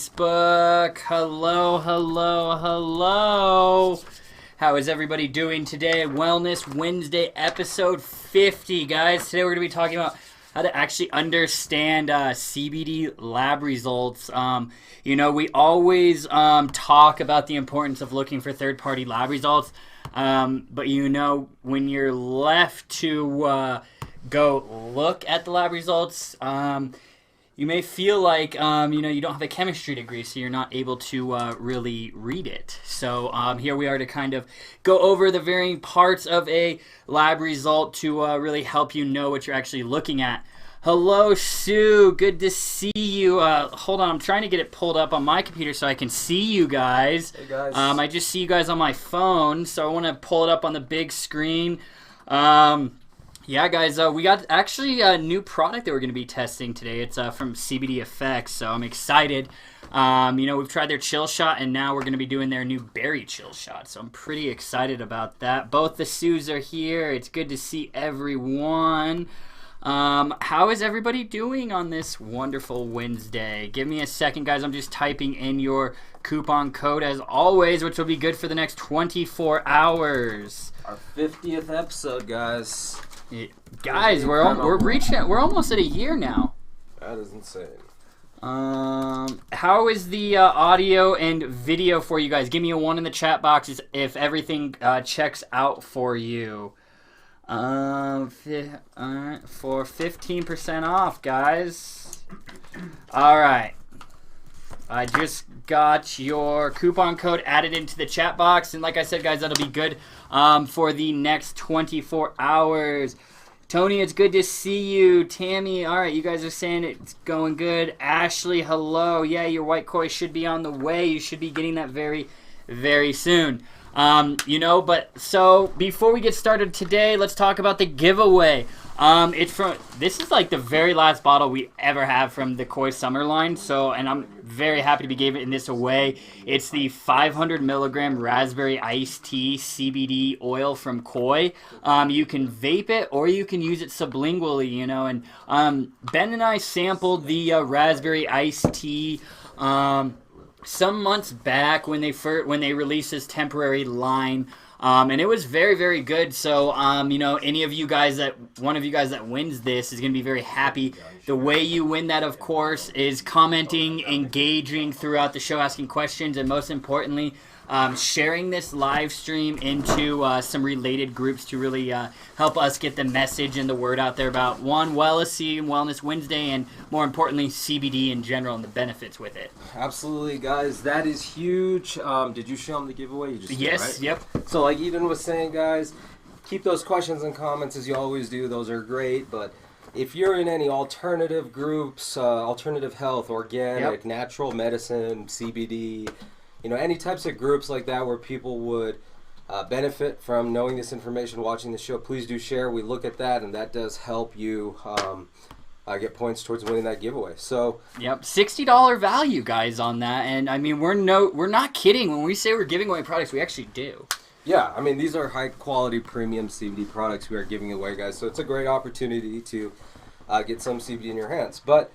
Facebook. Hello, hello, hello. How is everybody doing today? Wellness Wednesday, episode 50, guys. Today we're going to be talking about how to actually understand CBD lab results. We always talk about the importance of looking for third-party lab results. But when you're left to go look at the lab results, you may feel like, you don't have a chemistry degree, so you're not able to really read it. So here we are to kind of go over the varying parts of a lab result to really help you know what you're actually looking at. Hello, Sue. Good to see you. Hold on. I'm trying to get it pulled up on my computer so I can see you guys. Hey, guys. I just see you guys on my phone, so I want to pull it up on the big screen. Yeah, guys, we got actually a new product that we're going to be testing today. It's from CBD Effects, so I'm excited. We've tried their chill shot, and now we're going to be doing their new berry chill shot, so I'm pretty excited about that. Both the Sues are here. It's good to see everyone. How is everybody doing on this wonderful Wednesday? Give me a second, guys. I'm just typing in your coupon code, as always, which will be good for the next 24 hours. Our 50th episode, guys. Guys, we're almost at a year now. That is insane. How is the audio and video for you guys? Give me a 1 in the chat box if everything checks out for you. For 15% off, guys. All right. I just got your coupon code added into the chat box, and like I said, guys, that'll be good for the next 24 hours. Tony, it's good to see you. Tammy, all right, you guys are saying it's going good. Ashley, hello. Yeah, your white koi should be on the way. You should be getting that very, very soon. So before we get started today, let's talk about the giveaway. This is like the very last bottle we ever have from the Koi Summer line. And I'm very happy to be giving this away. It's the 500 milligram raspberry iced tea CBD oil from Koi. You can vape it or you can use it sublingually, and Ben and I sampled the raspberry iced tea, some months back when they released this temporary line, and it was very, very good. So one of you guys that wins this is going to be very happy. The way you win that, of course, is commenting, engaging throughout the show, asking questions, and most importantly, sharing this live stream into some related groups to really help us get the message and the word out there about Wellicy and Wellness Wednesday, and more importantly, CBD in general and the benefits with it. Absolutely, guys. That is huge. Did you show them the giveaway? You just Yes, did, right? Yep. So like Eden was saying, guys, keep those questions and comments as you always do. Those are great, but if you're in any alternative groups, alternative health, organic, natural medicine, CBD, any types of groups like that where people would benefit from knowing this information, watching the show, please do share. We look at that, and that does help you get points towards winning that giveaway. So, yep, $60 value, guys, on that. And I mean, we're not kidding when we say we're giving away products. We actually do. Yeah, I mean, these are high quality premium CBD products we are giving away, guys. So it's a great opportunity to get some CBD in your hands. But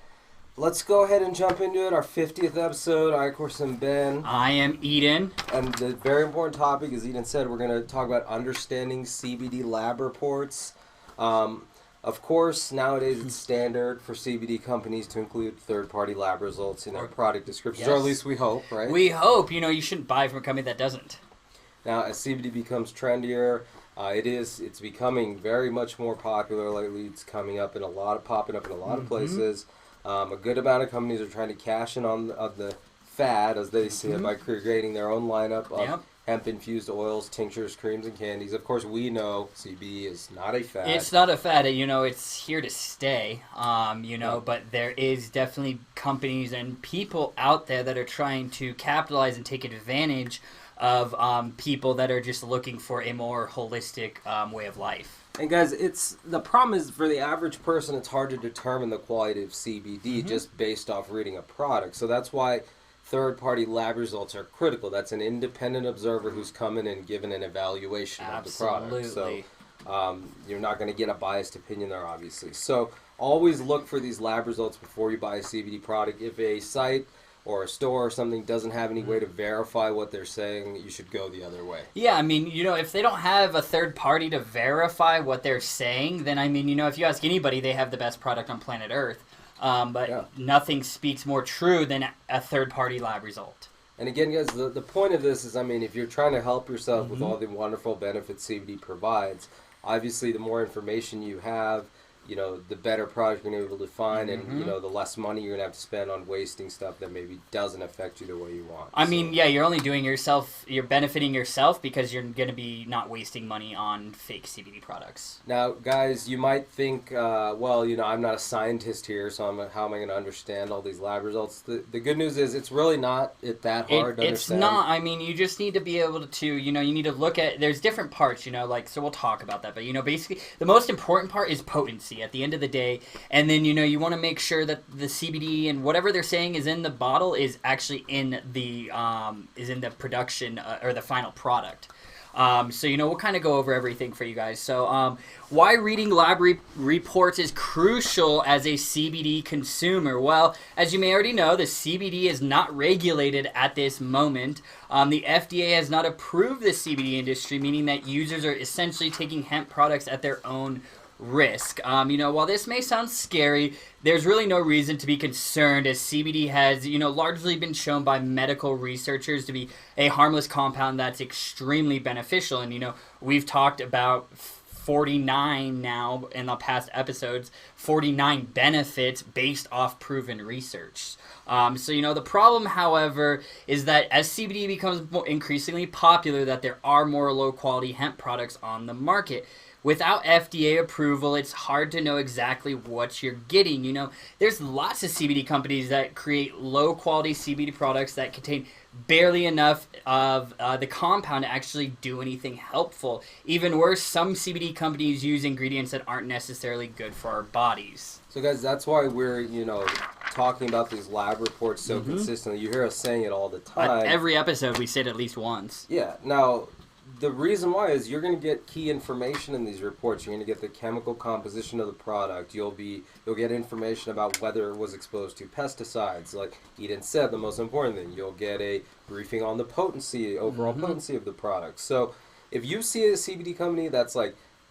let's go ahead and jump into it. Our 50th episode. I, of course, am Ben. I am Eden. And the very important topic, as Eden said, we're going to talk about understanding CBD lab reports. Of course, nowadays it's standard for CBD companies to include third-party lab results in their product descriptions, or at least we hope, right? We hope. You shouldn't buy from a company that doesn't. Now, as CBD becomes trendier, it's becoming very much more popular lately. It's popping up in a lot of places. A good amount of companies are trying to cash in on the fad, as they see it, by creating their own lineup of hemp-infused oils, tinctures, creams, and candies. Of course, we know CBD is not a fad. It's not a fad. It's here to stay, but there is definitely companies and people out there that are trying to capitalize and take advantage of people that are just looking for a more holistic way of life. And guys, the problem is for the average person, it's hard to determine the quality of CBD just based off reading a product. So that's why third-party lab results are critical. That's an independent observer who's come in and given an evaluation of the product. So you're not going to get a biased opinion there, obviously. So always look for these lab results before you buy a CBD product. If a site or a store or something doesn't have any way to verify what they're saying, you should go the other way. Yeah, I mean, if they don't have a third party to verify what they're saying, then, I mean, if you ask anybody, they have the best product on planet Earth. But nothing speaks more true than a third party lab result. And again, guys, the point of this is, I mean, if you're trying to help yourself with all the wonderful benefits CBD provides, obviously the more information you have, the better product you're going to be able to find, and, the less money you're going to have to spend on wasting stuff that maybe doesn't affect you the way you want. I mean, yeah, you're only doing you're benefiting yourself because you're going to be not wasting money on fake CBD products. Now, guys, you might think, well, I'm not a scientist here, so how am I going to understand all these lab results? The good news is it's really not that hard to understand. It's not. I mean, you just need to be able to, you need to look at, there's different parts, so we'll talk about that. But, basically, the most important part is potency at the end of the day, and then you want to make sure that the CBD and whatever they're saying is in the bottle is actually in the production or the final product. So we'll kind of go over everything for you guys. So why reading lab reports is crucial as a CBD consumer. Well, as you may already know, the CBD is not regulated at this moment. The FDA has not approved the CBD industry, meaning that users are essentially taking hemp products at their own risk. While this may sound scary, there's really no reason to be concerned, as CBD has, largely been shown by medical researchers to be a harmless compound that's extremely beneficial. And, we've talked about 49 now in the past episodes, 49 benefits based off proven research. So, the problem, however, is that as CBD becomes more increasingly popular, that there are more low-quality hemp products on the market. Without FDA approval, it's hard to know exactly what you're getting. There's lots of CBD companies that create low-quality CBD products that contain barely enough of the compound to actually do anything helpful. Even worse, some CBD companies use ingredients that aren't necessarily good for our bodies. So, guys, that's why we're, talking about these lab reports so consistently. You hear us saying it all the time. Every episode, we say it at least once. Yeah. Now, the reason why is you're going to get key information in these reports. You're going to get the chemical composition of the product. You'll get information about whether it was exposed to pesticides. Like Eden said, the most important thing, you'll get a briefing on the potency, overall potency of the product. So if you see a CBD company that's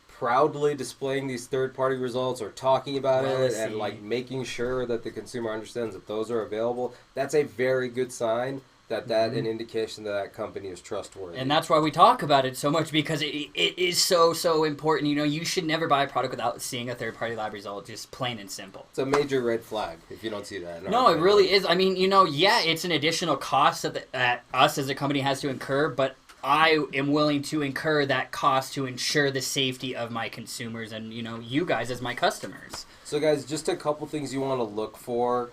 proudly displaying these third-party results or talking about it and making sure that the consumer understands that those are available, that's a very good sign that an indication that company is trustworthy. And that's why we talk about it so much, because it is so important. You should never buy a product without seeing a third-party lab result, just plain and simple. It's a major red flag if you don't see that. No, it really is. I mean, it's an additional cost that us as a company has to incur, but I am willing to incur that cost to ensure the safety of my consumers and, you guys as my customers. So, guys, just a couple things you want to look for.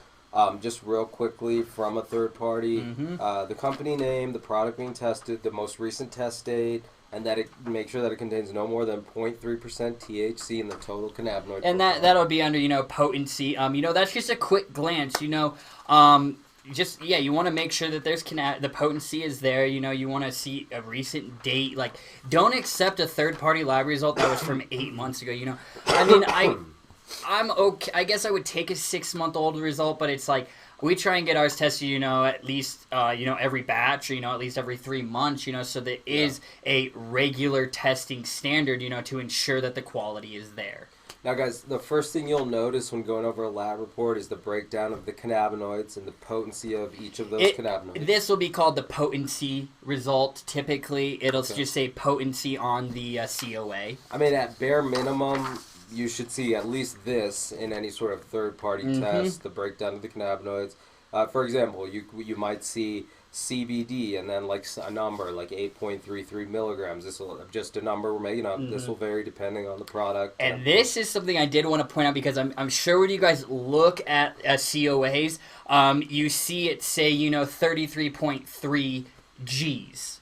Just real quickly from a third party, the company name, the product being tested, the most recent test date, and that make sure that it contains no more than 0.3% THC in the total cannabinoid. And that'll be under potency. That's just a quick glance. You want to make sure that there's the potency is there. You want to see a recent date. Don't accept a third party lab result that was from 8 months ago. I'm okay. I guess I would take a 6-month-old result, but it's we try and get ours tested, at least, every batch, or, at least every 3 months, so there is a regular testing standard, to ensure that the quality is there. Now, guys, the first thing you'll notice when going over a lab report is the breakdown of the cannabinoids and the potency of each of those cannabinoids. This will be called the potency result. Typically, it'll just say potency on the COA. I mean, at bare minimum, you should see at least this in any sort of third-party test, the breakdown of the cannabinoids. For example, you might see CBD and then a number 8.33 milligrams. This will just a number we're making up. This will vary depending on the product. And this is something I did want to point out, because I'm sure when you guys look at COAs, you see it say 33.3 Gs.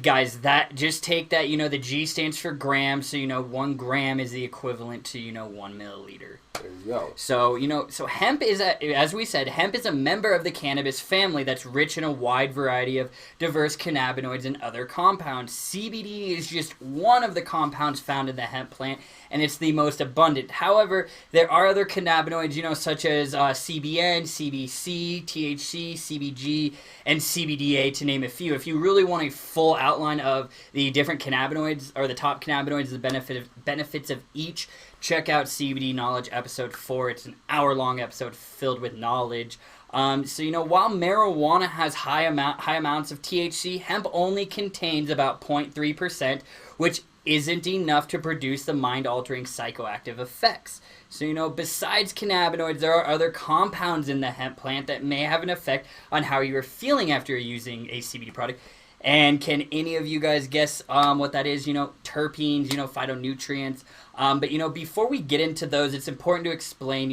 guys, that just take that, the G stands for gram, so 1 gram is the equivalent to 1 milliliter. There you go. So hemp is as we said, hemp is a member of the cannabis family that's rich in a wide variety of diverse cannabinoids and other compounds. CBD is just one of the compounds found in the hemp plant, and it's the most abundant. However, there are other cannabinoids, such as CBN, CBC, THC, CBG, and CBDA, to name a few. If you really want a full outline of the different cannabinoids, or the top cannabinoids, the benefits of each, check out CBD Knowledge episode 4. It's an hour-long episode filled with knowledge. While marijuana has high amounts of THC, hemp only contains about 0.3%, which isn't enough to produce the mind-altering psychoactive effects. So, besides cannabinoids, there are other compounds in the hemp plant that may have an effect on how you are feeling after using a CBD product. And can any of you guys guess what that is? Terpenes, phytonutrients. But before we get into those, it's important to explain,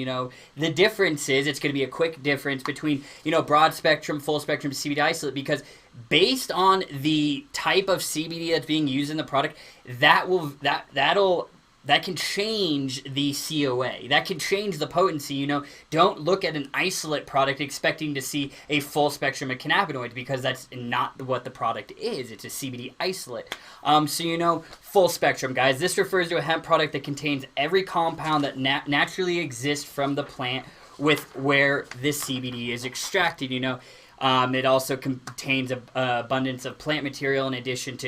the differences. It's going to be a quick difference between, broad spectrum, full spectrum CBD isolate, because based on the type of CBD that's being used in the product, that can change the COA. That can change the potency. Don't look at an isolate product expecting to see a full spectrum of cannabinoids, because that's not what the product is. It's a CBD isolate. Full spectrum, guys. This refers to a hemp product that contains every compound that naturally exists from the plant with where this CBD is extracted. It also contains an abundance of plant material in addition to,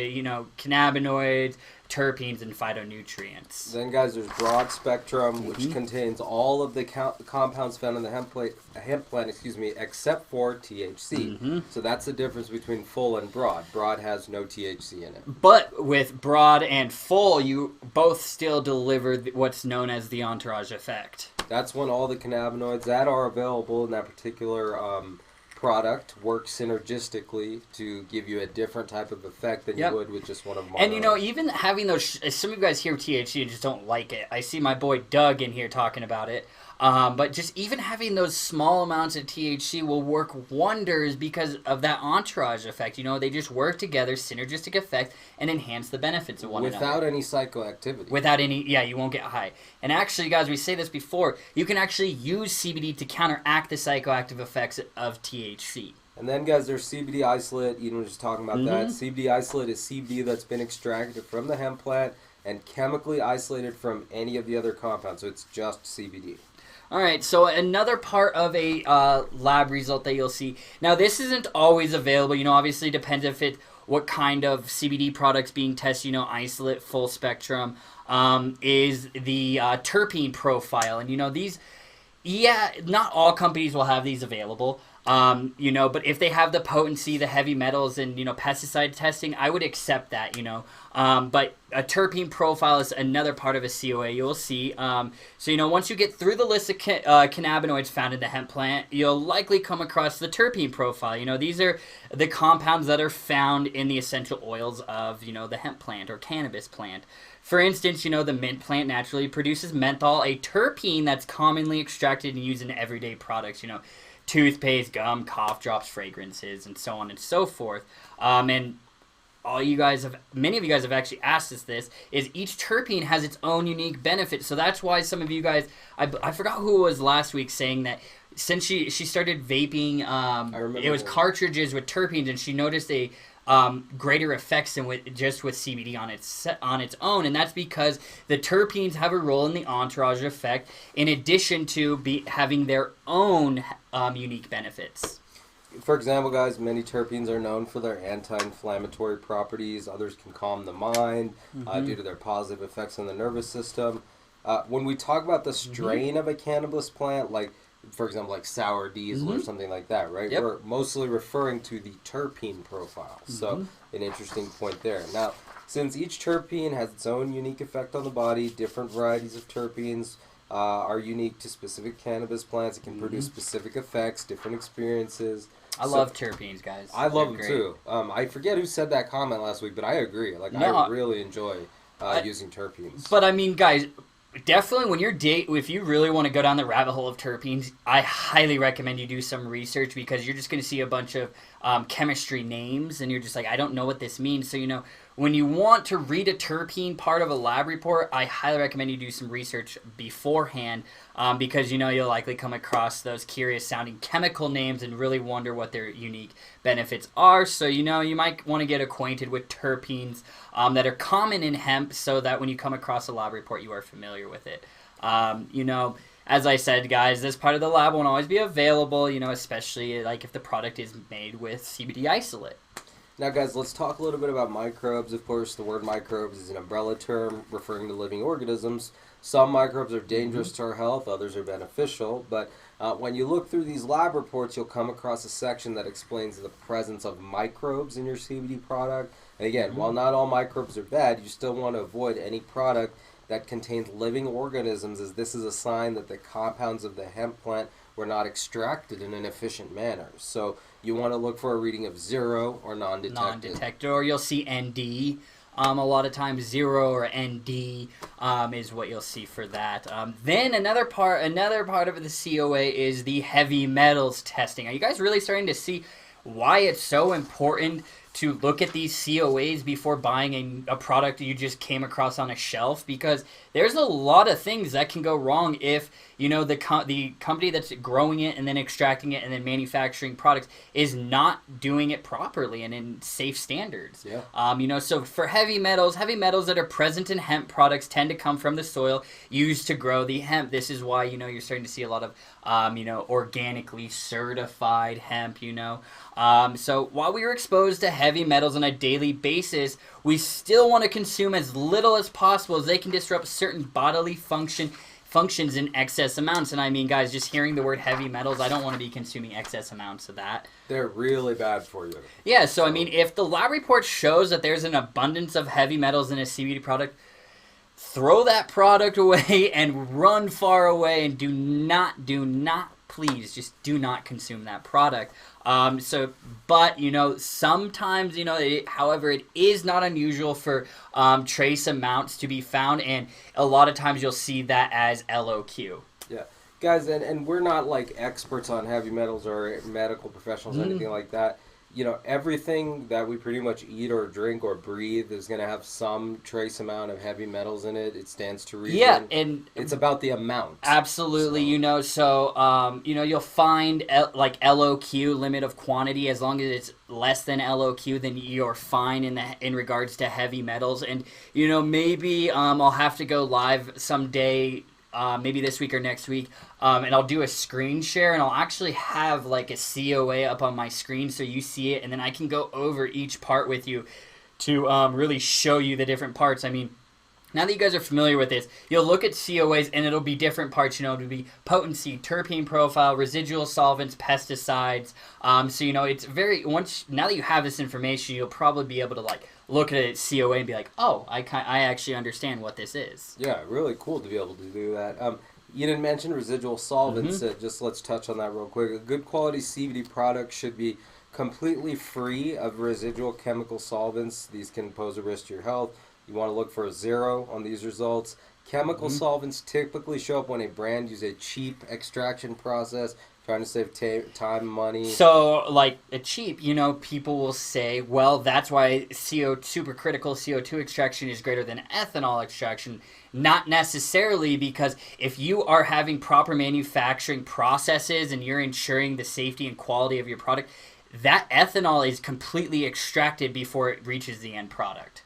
cannabinoids, terpenes, and phytonutrients. Then, guys, there's broad spectrum, which contains all of the compounds found in the hemp plant, except for THC. So that's the difference between full and broad. Broad has no THC in it. But with broad and full, you both still deliver what's known as the entourage effect. That's when all the cannabinoids that are available in that particular product work synergistically to give you a different type of effect than you would with just one of them. And even having those, some of you guys hear THC and just don't like it. I see my boy Doug in here talking about it. But just even having those small amounts of THC will work wonders because of that entourage effect. They just work together, synergistic effect, and enhance the benefits of one another. Without any psychoactivity. Without any, you won't get high. And actually, guys, we say this before, you can actually use CBD to counteract the psychoactive effects of THC. And then, guys, there's CBD isolate. Just talking about that. CBD isolate is CBD that's been extracted from the hemp plant and chemically isolated from any of the other compounds. So it's just CBD. All right, so another part of a lab result that you'll see. Now, this isn't always available. Obviously, depends what kind of CBD products being tested. Isolate, full spectrum, is the terpene profile. And these, not all companies will have these available. But if they have the potency, the heavy metals, and pesticide testing, I would accept that. But a terpene profile is another part of a COA you'll see. Once you get through the list of cannabinoids found in the hemp plant, you'll likely come across the terpene profile. These are the compounds that are found in the essential oils of the hemp plant or cannabis plant. For instance, the mint plant naturally produces menthol, a terpene that's commonly extracted and used in everyday products. Toothpaste, gum, cough drops, fragrances, and so on and so forth. And many of you guys have actually asked us this, is each terpene has its own unique benefit. So that's why some of you guys, I forgot who it was last week saying that since she started vaping, it was cartridges with terpenes, and she noticed a greater effects than with CBD on its own, and that's because the terpenes have a role in the entourage effect, in addition to having their own unique benefits. For example, guys, many terpenes are known for their anti-inflammatory properties. Others can calm the mind due to their positive effects on the nervous system. When we talk about the strain of a cannabis plant, like, for example, like sour diesel or something like that, right? Yep. We're mostly referring to the terpene profile. So, an interesting point there. Now, since each terpene has its own unique effect on the body, different varieties of terpenes are unique to specific cannabis plants. It can produce specific effects, different experiences. I love terpenes, guys. I love them too. I forget who said that comment last week, but I agree. I really enjoy using terpenes. But I mean, guys, definitely when if you really want to go down the rabbit hole of terpenes, I highly recommend you do some research, because you're just going to see a bunch of chemistry names and you're just like, I don't know what this means. So, when you want to read a terpene part of a lab report, I highly recommend you do some research beforehand, because you'll likely come across those curious sounding chemical names and really wonder what their unique benefits are. So you might want to get acquainted with terpenes that are common in hemp, so that when you come across a lab report, you are familiar with it. As I said, guys, this part of the lab won't always be available, especially like if the product is made with CBD isolate. Now, guys, let's talk a little bit about microbes. Of course, the word microbes is an umbrella term referring to living organisms. Some microbes are dangerous to our health, others are beneficial. But when you look through these lab reports, you'll come across a section that explains the presence of microbes in your CBD product. And again, while not all microbes are bad, you still want to avoid any product that contains living organisms, as this is a sign that the compounds of the hemp plant were not extracted in an efficient manner. So you want to look for a reading of 0 or non-detected. Non-detected, or you'll see ND. A lot of times 0 or ND is what you'll see for that. Then another part of the COA is the heavy metals testing. Are you guys really starting to see why it's so important to look at these COAs before buying a product you just came across on a shelf? Because there's a lot of things that can go wrong if the company that's growing it and then extracting it and then manufacturing products is not doing it properly and in safe standards. Yeah. So for heavy metals that are present in hemp products tend to come from the soil used to grow the hemp. This is why you're starting to see a lot of organically certified hemp. So while we are exposed to heavy metals on a daily basis, we still want to consume as little as possible, as they can disrupt certain bodily functions in excess amounts. And I mean, guys, just hearing the word heavy metals, I don't want to be consuming excess amounts of that. They're really bad for you. Yeah, so I mean, if the lab report shows that there's an abundance of heavy metals in a CBD product, throw that product away and run far away, and do not, please, just do not consume that product. But sometimes, however, it is not unusual for trace amounts to be found, and a lot of times you'll see that as LOQ. Yeah. Guys, and we're not like experts on heavy metals or medical professionals or anything like that. Everything that we pretty much eat or drink or breathe is going to have some trace amount of heavy metals in it. It stands to reason. Yeah, and it's about the amount. Absolutely, you'll find like LOQ, limit of quantity. As long as it's less than LOQ, then you're fine in regards to heavy metals. And maybe I'll have to go live someday. Maybe this week or next week, and I'll do a screen share, and I'll actually have like a COA up on my screen so you see it, and then I can go over each part with you to really show you the different parts. I mean, now that you guys are familiar with this, you'll look at COAs and it'll be different parts. It'll be potency, terpene profile, residual solvents, pesticides. It's now that you have this information, you'll probably be able to like look at a COA and be like, oh, I actually understand what this is. Yeah, really cool to be able to do that. You didn't mention residual solvents. Just let's touch on that real quick. A good quality CBD product should be completely free of residual chemical solvents. These can pose a risk to your health. You want to look for a 0 on these results. Chemical solvents typically show up when a brand uses a cheap extraction process, trying to save time, money. So, like, a cheap, people will say, well, that's why supercritical CO2 extraction is greater than ethanol extraction. Not necessarily, because if you are having proper manufacturing processes and you're ensuring the safety and quality of your product, that ethanol is completely extracted before it reaches the end product.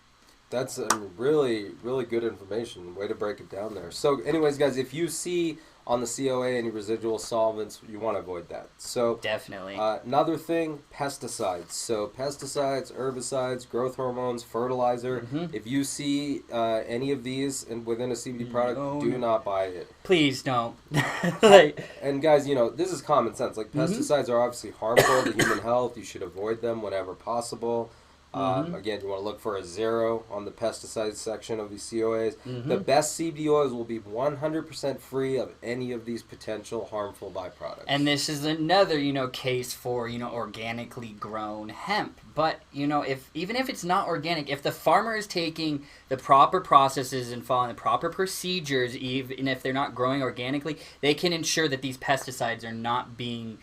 That's really, really good information. Way to break it down there. So anyways, guys, if you see on the COA any residual solvents, you want to avoid that. So definitely. Another thing, pesticides. So pesticides, herbicides, growth hormones, fertilizer. If you see any of these within a CBD product, do not buy it. Please don't. And guys, this is common sense. Like pesticides are obviously harmful to human health. You should avoid them whenever possible. Again, you want to look for a 0 on the pesticide section of these COAs. The best CBD oils will be 100% free of any of these potential harmful byproducts. And this is another, case for, organically grown hemp. But, even if it's not organic, if the farmer is taking the proper processes and following the proper procedures, even if they're not growing organically, they can ensure that these pesticides are not being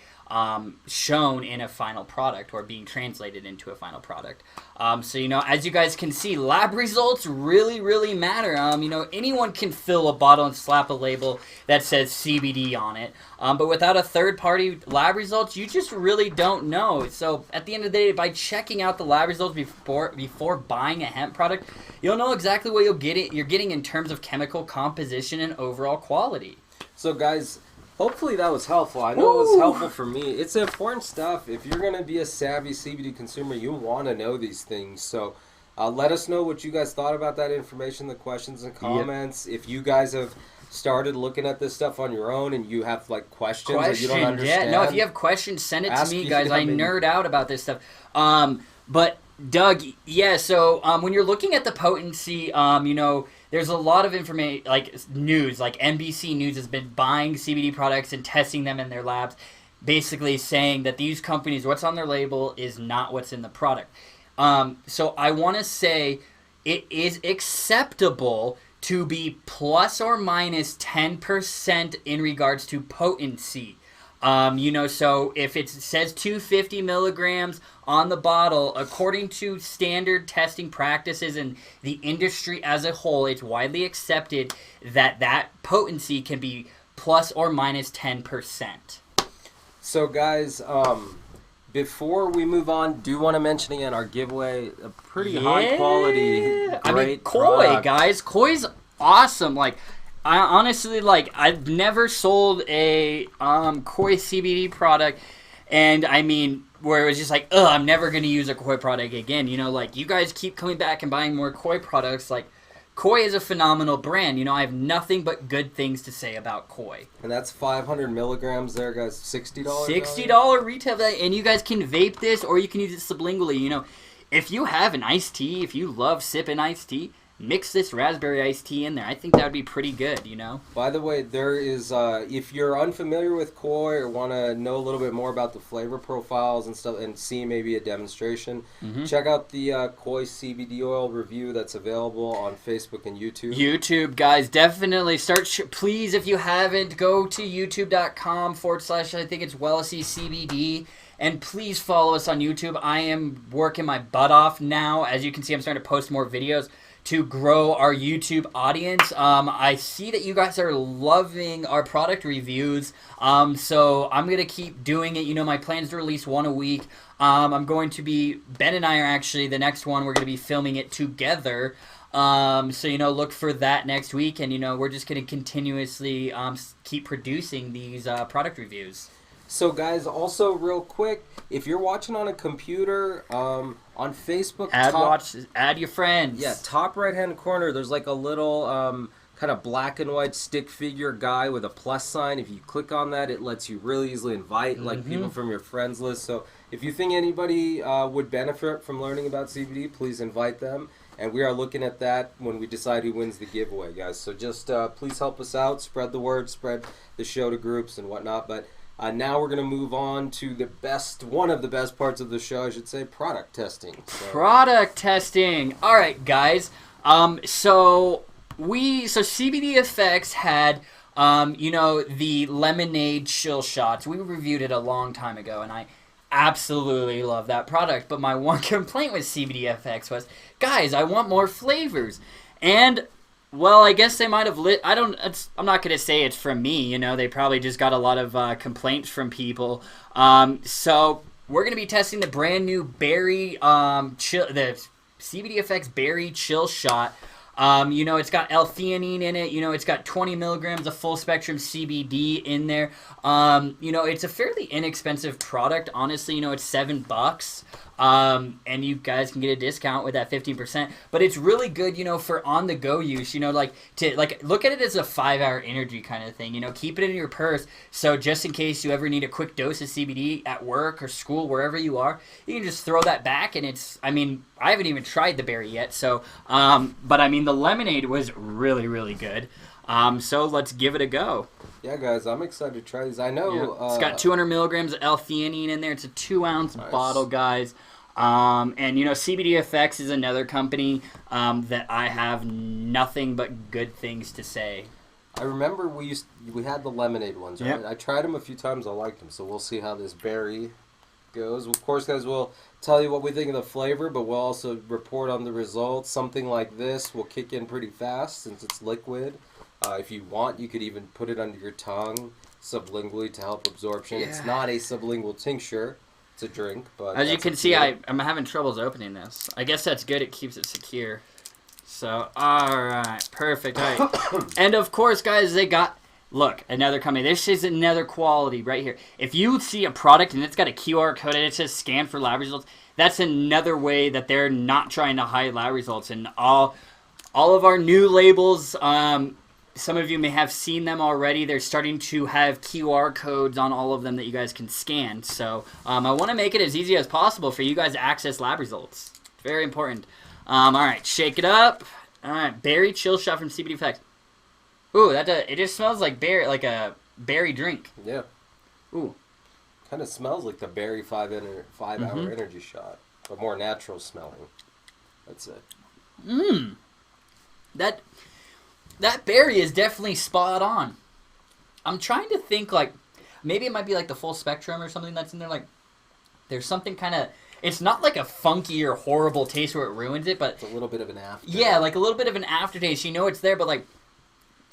shown in a final product or being translated into a final product. So, as you guys can see, lab results really, really matter. Anyone can fill a bottle and slap a label that says CBD on it. But without a third-party lab results, you just really don't know. So, at the end of the day, by checking out the lab results before buying a hemp product, you'll know exactly what you're getting in terms of chemical composition and overall quality. So, guys, hopefully that was helpful. I know it was helpful for me. It's important stuff. If you're going to be a savvy CBD consumer, you want to know these things. So let us know what you guys thought about that information, the questions and comments. If you guys have started looking at this stuff on your own and you have questions that you don't understand. Yeah, no, if you have questions, send it to me, guys. I nerd out about this stuff. But Doug, so when you're looking at the potency, there's a lot of information, news, NBC News has been buying CBD products and testing them in their labs, basically saying that these companies, what's on their label is not what's in the product. So I want to say it is acceptable to be plus or minus 10% in regards to potency. So if it says 250 milligrams on the bottle, according to standard testing practices and the industry as a whole, it's widely accepted that potency can be plus or minus 10%. So guys, before we move on, do want to mention again our giveaway, a pretty high quality, great Koi, product. Guys, Koi's awesome. I honestly, I've never sold a Koi CBD product, and where it was just I'm never going to use a Koi product again. You guys keep coming back and buying more Koi products. Koi is a phenomenal brand. I have nothing but good things to say about Koi. And that's 500 milligrams there, guys. $60? $60 retail, and you guys can vape this, or you can use it sublingually. If you have an iced tea, if you love sipping iced tea, mix this raspberry iced tea in there. I think that would be pretty good, By the way, there is, if you're unfamiliar with Koi or want to know a little bit more about the flavor profiles and stuff and see maybe a demonstration, check out the Koi CBD oil review that's available on Facebook and YouTube. YouTube, guys, definitely please, if you haven't, go to youtube.com/ I think it's Wellicy CBD. And please follow us on YouTube. I am working my butt off now. As you can see, I'm starting to post more videos to grow our YouTube audience. I see that you guys are loving our product reviews, so I'm going to keep doing it. My plan is to release one a week. I'm going to be, Ben and I are actually, the next one, we're going to be filming it together. So, look for that next week, and, we're just going to continuously keep producing these product reviews. So, guys, also real quick, if you're watching on a computer, on Facebook, add your friends. Yeah, top right-hand corner, there's a little kind of black and white stick figure guy with a plus sign. If you click on that, it lets you really easily invite people from your friends list. So, if you think anybody would benefit from learning about CBD, please invite them. And we are looking at that when we decide who wins the giveaway, guys. So just please help us out, spread the word, spread the show to groups and whatnot. But now we're going to move on to one of the best parts of the show, I should say, product testing. Product testing. All right, guys. So CBD Effects had, the lemonade chill shots. We reviewed it a long time ago, and I absolutely love that product. But my one complaint with CBD Effects was, guys, I want more flavors. And well, I guess they might have I'm not going to say it's from me, they probably just got a lot of complaints from people. So we're going to be testing the brand new berry, the CBD Effects Berry Chill Shot. It's got L-theanine in it. It's got 20 milligrams of full spectrum CBD in there. It's a fairly inexpensive product. Honestly, it's $7. And you guys can get a discount with that 15%. But it's really good, for on-the-go use, to look at it as a 5-hour energy kind of thing, keep it in your purse. So just in case you ever need a quick dose of CBD at work or school, wherever you are, you can just throw that back. And I haven't even tried the berry yet. So, but the lemonade was really, really good. So let's give it a go. Yeah, guys, I'm excited to try these. I know it's got 200 milligrams of L-theanine in there. It's a 2-ounce bottle, guys. And CBD Effects is another company that I have nothing but good things to say. I remember we had the lemonade ones, right? Yep. I tried them a few times. I liked them, so we'll see how this berry goes. Of course, guys, we'll tell you what we think of the flavor, but we'll also report on the results. Something like this will kick in pretty fast since it's liquid. If you want, you could even put it under your tongue sublingually to help absorption. Yeah. It's not a sublingual tincture. It's a drink. But as you can see, I'm having troubles opening this. I guess that's good. It keeps it secure. So, all right. Perfect. All right. And, of course, guys, they got... Look, another company. This is another quality right here. If you see a product and it's got a QR code and it says scan for lab results, that's another way that they're not trying to hide lab results. And all of our new labels... some of you may have seen them already. They're starting to have QR codes on all of them that you guys can scan. So I want to make it as easy as possible for you guys to access lab results. Very important. All right, shake it up. All right, berry chill shot from CBD Effects. Ooh, it just smells like a berry drink. Yeah. Ooh. Kind of smells like the berry 5-hour energy shot, but more natural smelling. That's it. That berry is definitely spot on. I'm trying to think, maybe it might be like the full spectrum or something that's in there. There's something kind of... It's not like a funky or horrible taste where it ruins it, but... It's a little bit of an aftertaste. Yeah, like a little bit of an aftertaste. It's there, but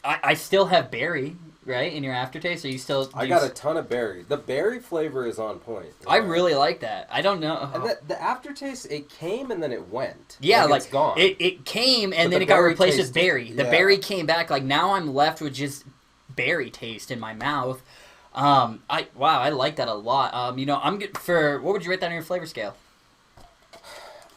I still have berry, right, in your aftertaste? So you still... I got a ton of berry. The berry flavor is on point. I really like that. I don't know. And the aftertaste, it came and then it went. Yeah, it's gone. It came and then it got replaced with berry. The berry came back. Now I'm left with just berry taste in my mouth. I like that a lot. I'm good for... What would you rate that on your flavor scale?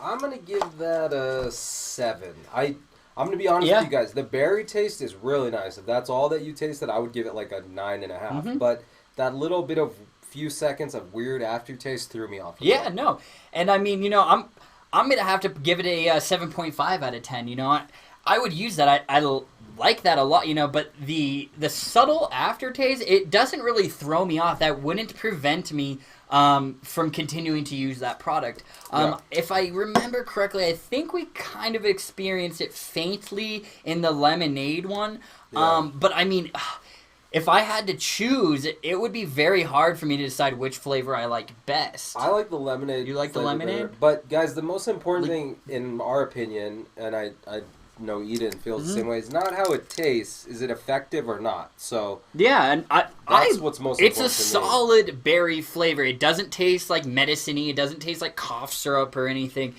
I'm going to give that a 7. I'm going to be honest with you guys. The berry taste is really nice. If that's all that you tasted, I would give it like a 9.5. But that little bit of few seconds of weird aftertaste threw me off. Yeah, no. And I'm going to have to give it a 7.5 out of 10. I would use that. I like that a lot, but the subtle aftertaste, it doesn't really throw me off. That wouldn't prevent me from continuing to use that product. If I remember correctly, I think we kind of experienced it faintly in the lemonade one. But if I had to choose, it would be very hard for me to decide which flavor I like best. I like the lemonade. You like the lemonade? Better. But guys, the most important thing, in our opinion, and I know Eden feels the same way, it's not how it tastes. Is it effective or not? So yeah, and that's what's most important. It's a solid berry flavor. It doesn't taste like medicine-y. It doesn't taste like cough syrup or anything.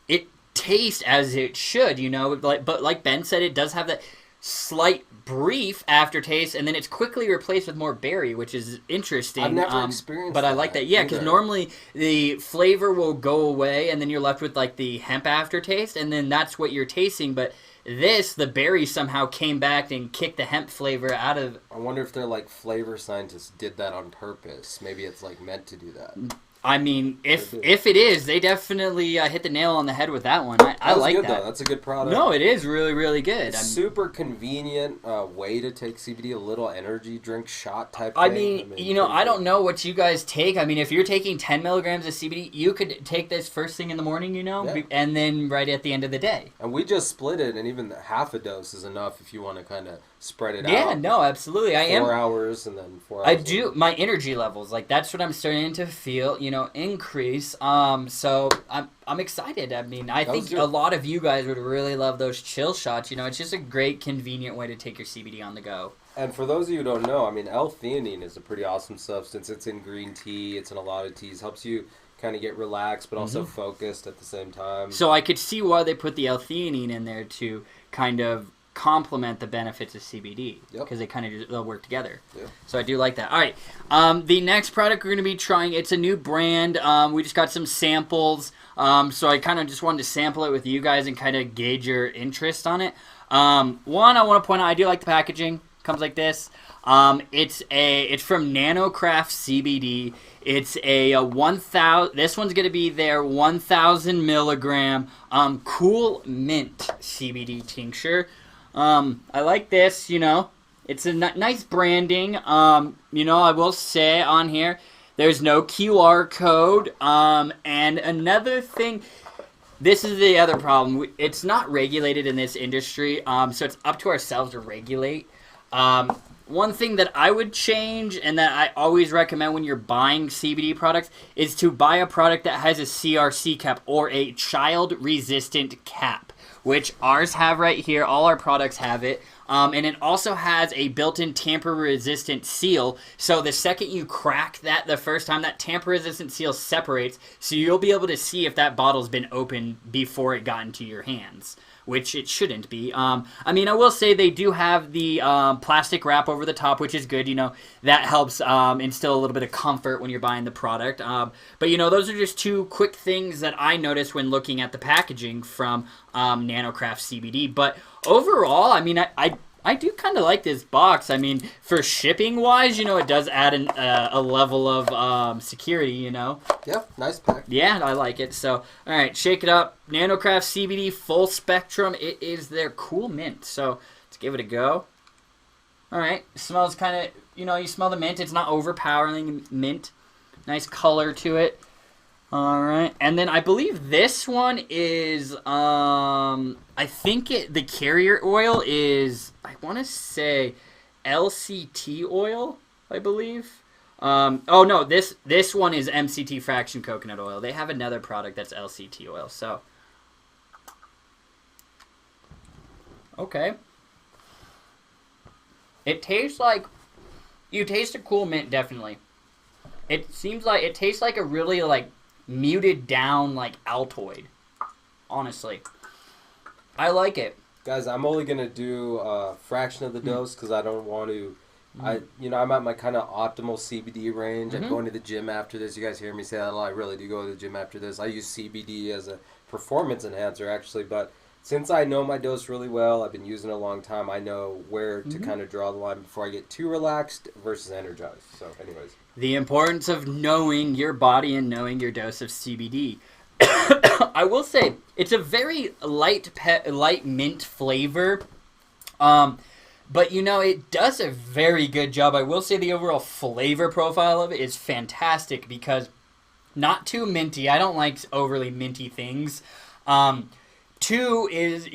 It tastes as it should, But like Ben said, it does have that slight brief aftertaste, and then it's quickly replaced with more berry, which is interesting. I've never experienced but I like that. Yeah, because normally the flavor will go away, and then you're left with the hemp aftertaste, and then that's what you're tasting. But the berry somehow came back and kicked the hemp flavor out of... I wonder if they're flavor scientists did that on purpose. Maybe it's meant to do that. If it is, they definitely hit the nail on the head with that one. I like that. Though. That's a good product. No, it is really, really good. Super convenient way to take CBD, a little energy drink shot type thing. I don't know what you guys take. If you're taking 10 milligrams of CBD, you could take this first thing in the morning, and then right at the end of the day. And we just split it, and even half a dose is enough if you want to kind of spread it out. Yeah, no, absolutely. 4 hours and then 4 hours. I do. My energy levels, that's what I'm starting to feel, increase. So I'm excited. I think a lot of you guys would really love those chill shots. It's just a great, convenient way to take your CBD on the go. And for those of you who don't know, L-theanine is a pretty awesome substance. It's in green tea. It's in a lot of teas. Helps you kind of get relaxed, but also focused at the same time. So I could see why they put the L-theanine in there to kind of complement the benefits of CBD because Yep. they'll work together. Yep. So I do like that. All right, the next product we're going to be trying, it's a new brand. We just got some samples, so I kind of just wanted to sample it with you guys and kind of gauge your interest on it. One, I want to point out, I do like the packaging. Comes like this. It's from NanoCraft CBD. It's a 1,000. This one's gonna be their 1,000 milligram cool mint CBD tincture. I like this. It's a nice branding. I will say on here, there's no QR code. And another thing. This is the other problem. It's not regulated in this industry, so it's up to ourselves to regulate. One thing that I would change and that I always recommend when you're buying CBD products is to buy a product that has a CRC cap or a child-resistant cap, which ours have right here. All our products have it. And it also has a built-in tamper-resistant seal. So the second you crack that the first time, that tamper-resistant seal separates. So you'll be able to see if that bottle's been opened before it got into your hands, which it shouldn't be. I will say they do have the plastic wrap over the top, which is good. That helps instill a little bit of comfort when you're buying the product. But those are just two quick things that I noticed when looking at the packaging from NanoCraft CBD. But overall, I do kind of like this box. For shipping wise, it does add a level of security, Yeah, nice pack. Yeah, I like it. So, all right, shake it up. NanoCraft CBD full spectrum. It is their cool mint. So let's give it a go. All right, it smells kind of, you smell the mint. It's not overpowering mint. Nice color to it. All right, and then I believe this one is, the carrier oil is, I want to say LCT oil, I believe. No, this one is MCT fraction coconut oil. They have another product that's LCT oil, so. Okay. It tastes like, you taste a cool mint, definitely. It seems like, it tastes like a really, muted down, Altoid. Honestly. I like it. Guys, I'm only going to do a fraction of the dose because I don't want to... I'm at my kind of optimal CBD range. I'm going to the gym after this. You guys hear me say that a lot. I really do go to the gym after this. I use CBD as a performance enhancer, actually. But since I know my dose really well, I've been using it a long time, I know where to kind of draw the line before I get too relaxed versus energized. So, anyways. The importance of knowing your body and knowing your dose of CBD. I will say, it's a very light mint flavor. But, it does a very good job. I will say the overall flavor profile of it is fantastic because not too minty. I don't like overly minty things. Two is,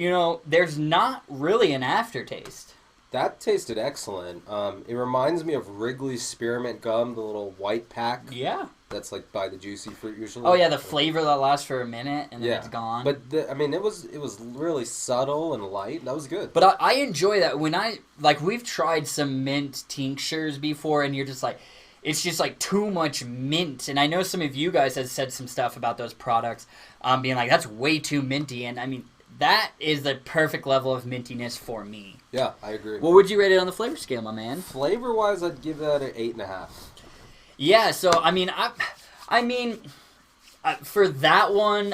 there's not really an aftertaste. That tasted excellent. It reminds me of Wrigley's Spearmint Gum, the little white pack. Yeah. That's by the juicy fruit usually. Oh yeah, the flavor that lasts for a minute and then it's gone. But it was really subtle and light. That was good. But I enjoy that when we've tried some mint tinctures before and you're just it's just too much mint. And I know some of you guys have said some stuff about those products, being that's way too minty. And that is the perfect level of mintiness for me. Yeah, I agree. What would you rate it on the flavor scale, my man? Flavor-wise, I'd give that an 8.5. Yeah, so, for that one,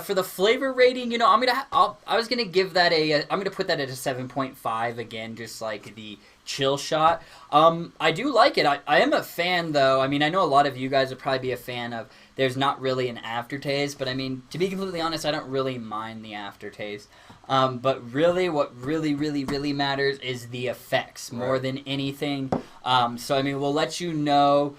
for the flavor rating, I was going to give that I'm going to put that at a 7.5 again, just like the chill shot. I do like it. I am a fan, though. I know a lot of you guys would probably be a fan of there's not really an aftertaste, but to be completely honest, I don't really mind the aftertaste. But really, what really matters is the effects more than anything. So, we'll let you know,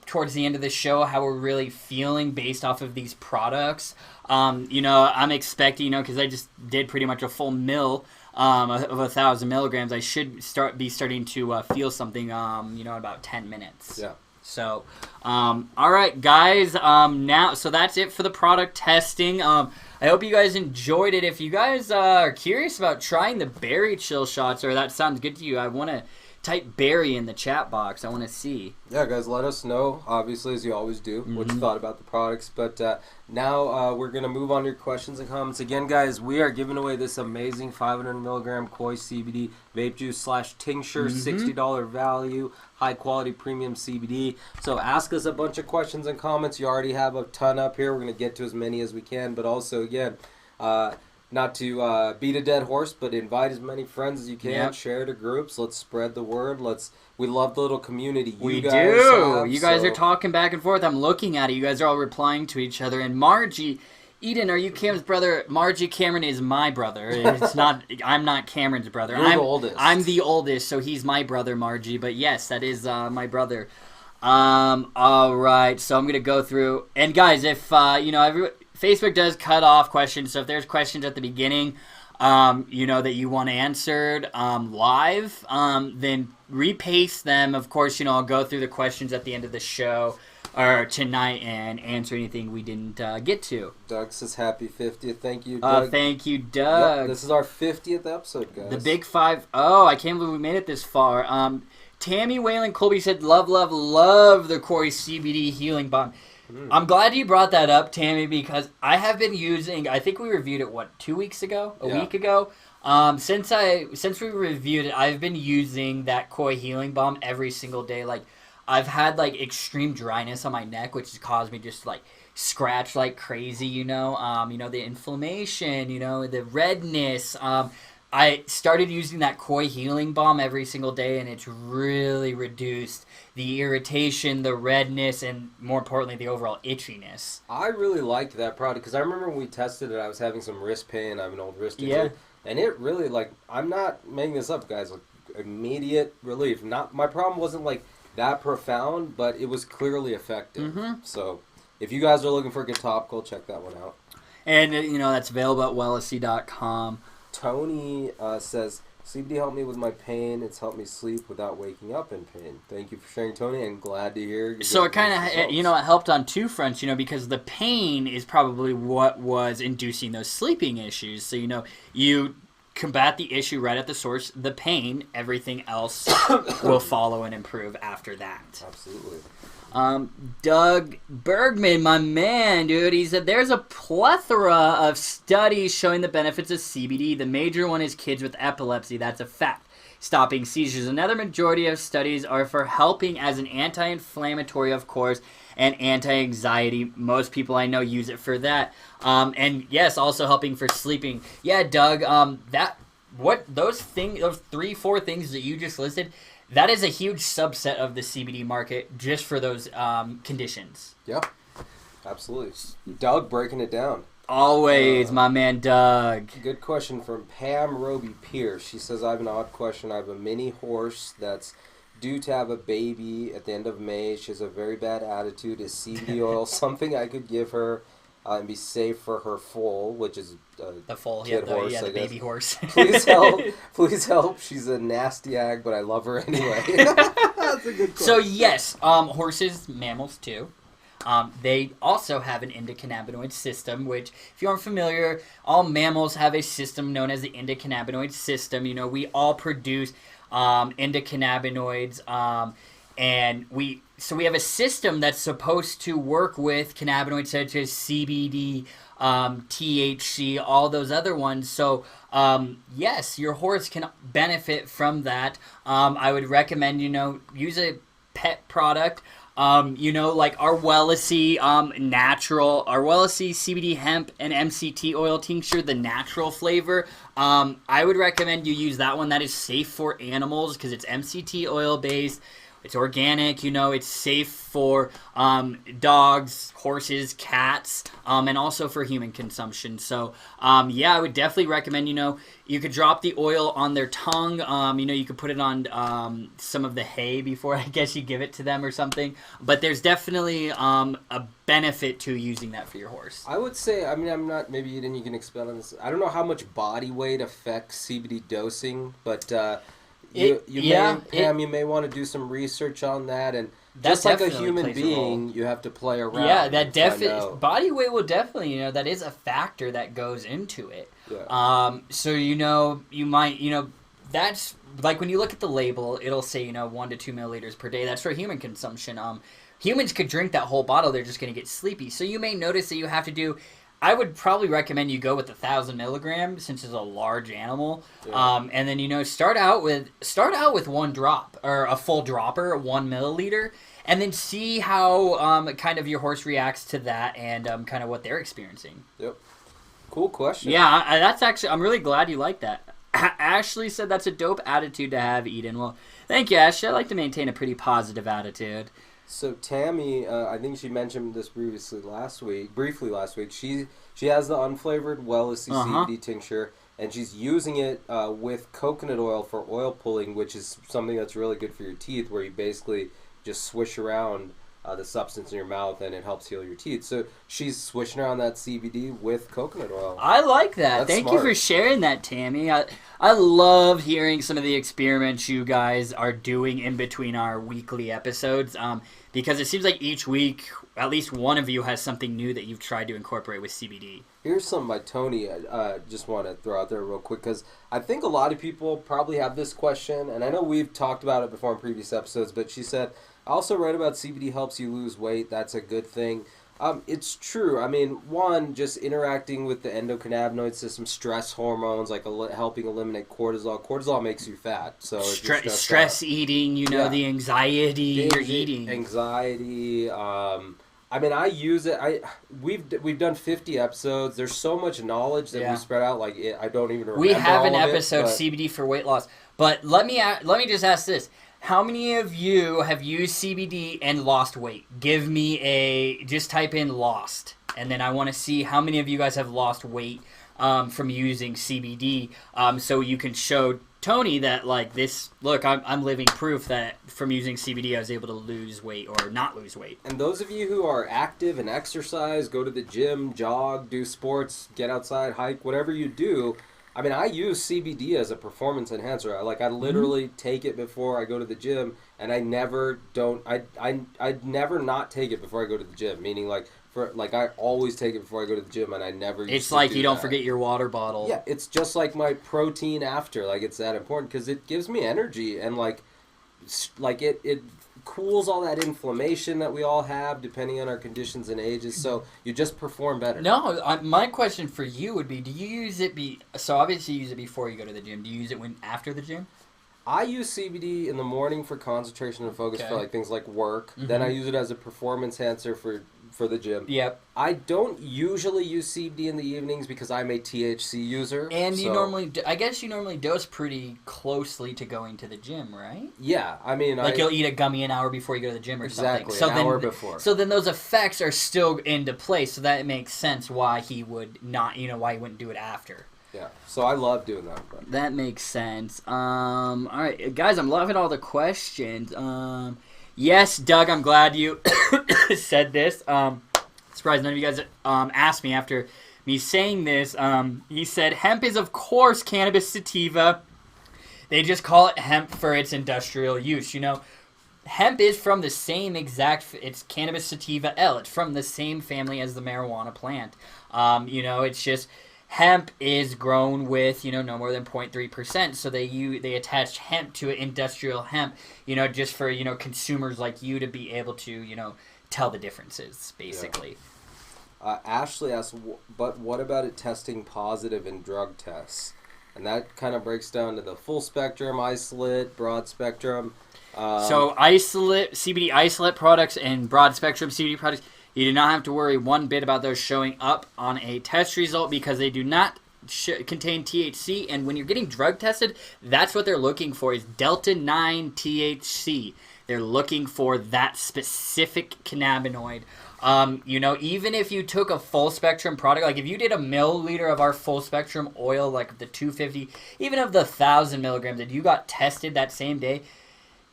towards the end of the show how we're really feeling based off of these products. I'm expecting, because I just did pretty much a full mill of 1,000 milligrams. I should be starting to feel something, in about 10 minutes. Yeah. So, all right, guys. So that's it for the product testing. I hope you guys enjoyed it. If you guys are curious about trying the berry chill shots, or that sounds good to you, I want to type berry in the chat box. I want to see. Yeah, guys, let us know, obviously, as you always do, what you thought about the products. But now we're going to move on to your questions and comments. Again, guys, we are giving away this amazing 500 milligram Koi CBD vape juice / tincture, $60 value, high-quality premium CBD. So ask us a bunch of questions and comments. You already have a ton up here. We're going to get to as many as we can. But also, again, not to beat a dead horse, but invite as many friends as you can. Yep. Share to groups. Let's spread the word. We love the little community you guys have. You guys are talking back and forth. I'm looking at it. You guys are all replying to each other. And Margie, Eden, are you Cam's brother? Margie, Cameron is my brother. It's not. I'm not Cameron's brother. You're the oldest. I'm the oldest, so he's my brother, Margie. But yes, that is my brother. All right. So I'm gonna go through. And guys, if Facebook does cut off questions, so if there's questions at the beginning, that you want answered live, then repaste them. Of course, I'll go through the questions at the end of the show or tonight and answer anything we didn't get to. Doug says happy 50th. Thank you, Doug. Thank you, Doug. Yep, this is our 50th episode, guys. The big 5. Oh, I can't believe we made it this far. Tammy Whalen Colby said, love the Koi CBD healing balm. I'm glad you brought that up, Tammy, because I have been using, I think we reviewed it, 2 weeks ago? A week ago? Since we reviewed it, I've been using that Koi healing balm every single day. Like, I've had, extreme dryness on my neck, which has caused me just, scratch like crazy, the inflammation, the redness. I started using that Koi healing balm every single day, and it's really reduced the irritation, the redness, and more importantly, the overall itchiness. I really liked that product because I remember when we tested it, I was having some wrist pain. I have an old wrist injury. And it really, I'm not making this up, guys, immediate relief. My problem wasn't, that profound, but it was clearly effective. So if you guys are looking for a good topical, check that one out. And, that's available at wellicy.com. Tony says, CBD helped me with my pain. It's helped me sleep without waking up in pain. Thank you for sharing, Tony, and glad to hear. So it kind of, it helped on two fronts, because the pain is probably what was inducing those sleeping issues. So, you combat the issue right at the source, the pain, everything else will follow and improve after that. Absolutely. Doug Bergman, my man, dude, he said there's a plethora of studies showing the benefits of CBD. The major one is kids with epilepsy. That's a fact. Stopping seizures. Another majority of studies are for helping as an anti-inflammatory, of course, and anti-anxiety. Most people I know use it for that. And yes, also helping for sleeping. Yeah, Doug, those 3-4 things that you just listed, that is a huge subset of the CBD market just for those conditions. Yep, absolutely. Doug breaking it down. Always, my man Doug. Good question from Pam Roby Pierce. She says, I have an odd question. I have a mini horse that's due to have a baby at the end of May. She has a very bad attitude. Is CBD oil something I could give her and be safe for her foal, which is the foal, horse, the baby horse. Please help. Please help. She's a nasty ag, but I love her anyway. That's a good question. So yes, horses, mammals too. They also have an endocannabinoid system, which, if you aren't familiar, all mammals have a system known as the endocannabinoid system. We all produce endocannabinoids, and we have a system that's supposed to work with cannabinoids such as CBD, THC, all those other ones. So, yes, your horse can benefit from that. I would recommend, use a pet product. Like our Wellicy our Wellicy CBD hemp and MCT oil tincture, the natural flavor. I would recommend you use that one. That is safe for animals because it's MCT oil based. It's organic, it's safe for dogs, horses, cats, and also for human consumption. So, I would definitely recommend, you could drop the oil on their tongue. You could put it on some of the hay before, I guess, you give it to them or something. But there's definitely a benefit to using that for your horse. I would say, I'm not, maybe you can expand on this. I don't know how much body weight affects CBD dosing, but... You may want to do some research on that, and just like a human being, you have to play around. Yeah, that definitely body weight will definitely, that is a factor that goes into it. Yeah. So you might, that's like when you look at the label, it'll say 1 to 2 milliliters per day. That's for human consumption. Humans could drink that whole bottle; they're just going to get sleepy. So you may notice that you have to do. I would probably recommend you go with 1,000 milligrams since it's a large animal, and then start out with 1 drop or a full dropper, 1 milliliter, and then see how kind of your horse reacts to that and kind of what they're experiencing. Yep. Cool question. Yeah, that's actually. I'm really glad you like that. Ashley said that's a dope attitude to have, Eden. Well, thank you, Ashley. I like to maintain a pretty positive attitude. So Tammy, I think she mentioned this briefly last week. She has the unflavored Wellicy CBD tincture, and she's using it with coconut oil for oil pulling, which is something that's really good for your teeth, where you basically just swish around the substance in your mouth, and it helps heal your teeth. So she's swishing around that CBD with coconut oil. I like that. Thank you for sharing that, Tammy. I love hearing some of the experiments you guys are doing in between our weekly episodes, because it seems like each week at least one of you has something new that you've tried to incorporate with CBD. Here's something by Tony I just want to throw out there real quick, because I think a lot of people probably have this question, and I know we've talked about it before in previous episodes, but she said, I also read about CBD helps you lose weight. That's a good thing. It's true. I mean, one, just interacting with the endocannabinoid system, stress hormones, like helping eliminate cortisol. Cortisol makes you fat. So stress eating, the anxiety you're eating. Anxiety. I mean, I use it. We've done 50 episodes. There's so much knowledge that we spread out. I don't even remember. We have an episode CBD for weight loss. But let me just ask this. How many of you have used CBD and lost weight? Give me just type in lost. And then I want to see how many of you guys have lost weight from using CBD, so you can show Tony that, look, I'm living proof that from using CBD I was able to lose weight or not lose weight. And those of you who are active and exercise, go to the gym, jog, do sports, get outside, hike, whatever you do, I mean, I use CBD as a performance enhancer. I literally take it before I go to the gym, and I never never not take it before I go to the gym. Meaning, I always take it before I go to the gym, and I never. It's like you don't forget your water bottle. Yeah, it's just like my protein after. It's that important because it gives me energy, and it cools all that inflammation that we all have depending on our conditions and ages, so you just perform better. No, my question for you would be, do you use it so obviously you use it before you go to the gym. Do you use it after the gym? I use CBD in the morning for concentration and focus for things like work. Mm-hmm. Then I use it as a performance enhancer for the gym. Yep. I don't usually use CBD in the evenings because I'm a THC user. And you normally dose pretty closely to going to the gym, right? Yeah, I mean, you'll eat a gummy an hour before you go to the gym or something. Exactly, an hour before. So then those effects are still into place, so that makes sense why he would not, why he wouldn't do it after. Yeah, so I love doing that. But. That makes sense. All right, guys, I'm loving all the questions. Yes, Doug, I'm glad you said this. Surprised none of you guys asked me after me saying this. He said, hemp is, of course, cannabis sativa. They just call it hemp for its industrial use. Hemp is from the same it's cannabis sativa L. It's from the same family as the marijuana plant. It's just... Hemp is grown with, no more than 0.3%, so they attach hemp to it, industrial hemp, just for, consumers like you to be able to, tell the differences, basically. Yeah. Ashley asked, but what about it testing positive in drug tests? And that kind of breaks down to the full spectrum, isolate, broad spectrum. So isolate, CBD isolate products and broad spectrum CBD products, you do not have to worry one bit about those showing up on a test result because they do not contain THC. And when you're getting drug tested, that's what they're looking for is Delta-9 THC. They're looking for that specific cannabinoid. Even if you took a full spectrum product, like if you did a milliliter of our full spectrum oil, like the 250, even of the 1,000 milligrams that you got tested that same day,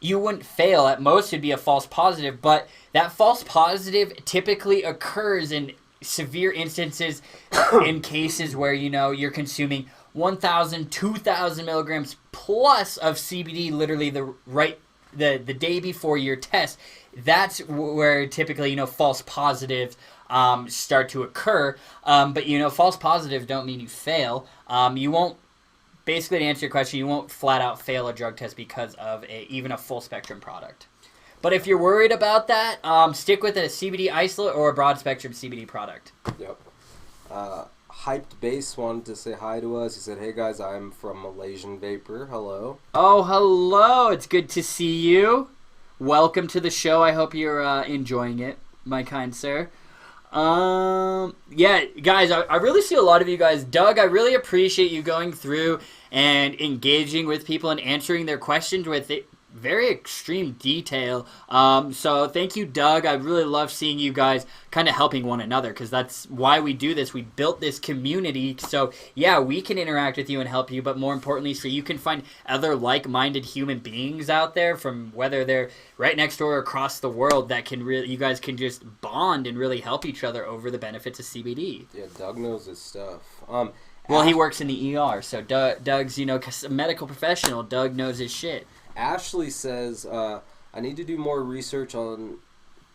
you wouldn't fail. At most, it'd be a false positive, but that false positive typically occurs in severe instances in cases where, you're consuming 1,000, 2,000 milligrams plus of CBD literally the day before your test. That's where typically, false positives start to occur. But, false positives don't mean you fail. You won't basically, to answer your question, you won't flat out fail a drug test because of even a full spectrum product. But if you're worried about that, stick with a CBD isolate or a broad spectrum CBD product. Yep. Hyped Base wanted to say hi to us. He said, "Hey guys, I'm from Malaysian Vapor. Hello." Oh, hello. It's good to see you. Welcome to the show. I hope you're enjoying it, my kind sir. Yeah, guys, I really see a lot of you guys. Doug, I really appreciate you going through and engaging with people and answering their questions with very extreme detail. So thank you, Doug. I really love seeing you guys kind of helping one another, because that's why we do this. We built this community, so yeah, we can interact with you and help you, but more importantly, so you can find other like-minded human beings out there, from whether they're right next door or across the world, that can really, you guys can just bond and really help each other over the benefits of CBD. Yeah, Doug knows his stuff. Well, he works in the ER, so Doug's, you know, a medical professional. Doug knows his shit. Ashley says, I need to do more research on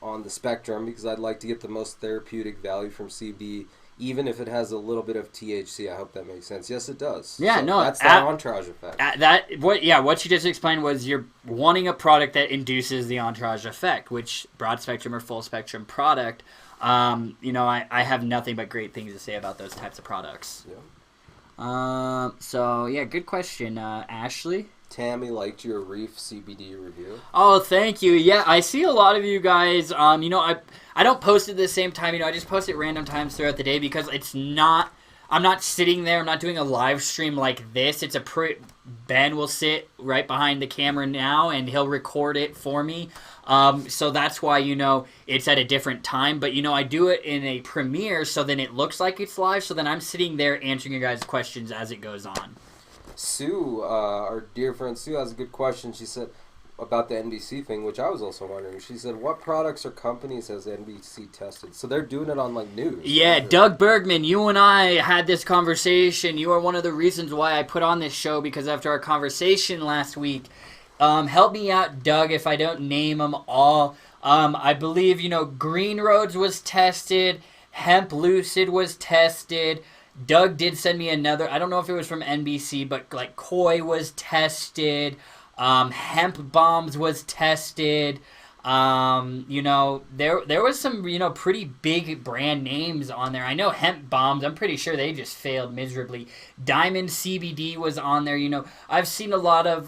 the spectrum because I'd like to get the most therapeutic value from CBD, even if it has a little bit of THC. I hope that makes sense. Yes, it does. Yeah, so no, that's the entourage effect. What you just explained was you're wanting a product that induces the entourage effect, which broad spectrum or full spectrum product. You know, I have nothing but great things to say about those types of products. Yeah. So yeah, good question, Ashley. Tammy liked your Reef CBD review. Oh, thank you. Yeah, I see a lot of you guys. You know, I don't post at the same time. You know, I just post at random times throughout the day because it's not. I'm not sitting there. I'm not doing a live stream like this. It's Ben will sit right behind the camera now, and he'll record it for me. So that's why, you know, it's at a different time. But, you know, I do it in a premiere, so then it looks like it's live. So then I'm sitting there answering your guys' questions as it goes on. Sue, our dear friend Sue, has a good question. She said about the NBC thing, which I was also wondering. She said, what products or companies has NBC tested? So they're doing it on, like, news. Yeah, Doug Bergman, you and I had this conversation. You are one of the reasons why I put on this show, because after our conversation last week, help me out, Doug, if I don't name them all. I believe, you know, Green Roads was tested. Hemp Lucid was tested. Doug did send me another, I don't know if it was from NBC, but like Koi was tested. Hemp Bombs was tested. You know, there was some, you know, pretty big brand names on there. I know Hemp Bombs, I'm pretty sure they just failed miserably. Diamond CBD was on there. You know, I've seen a lot of,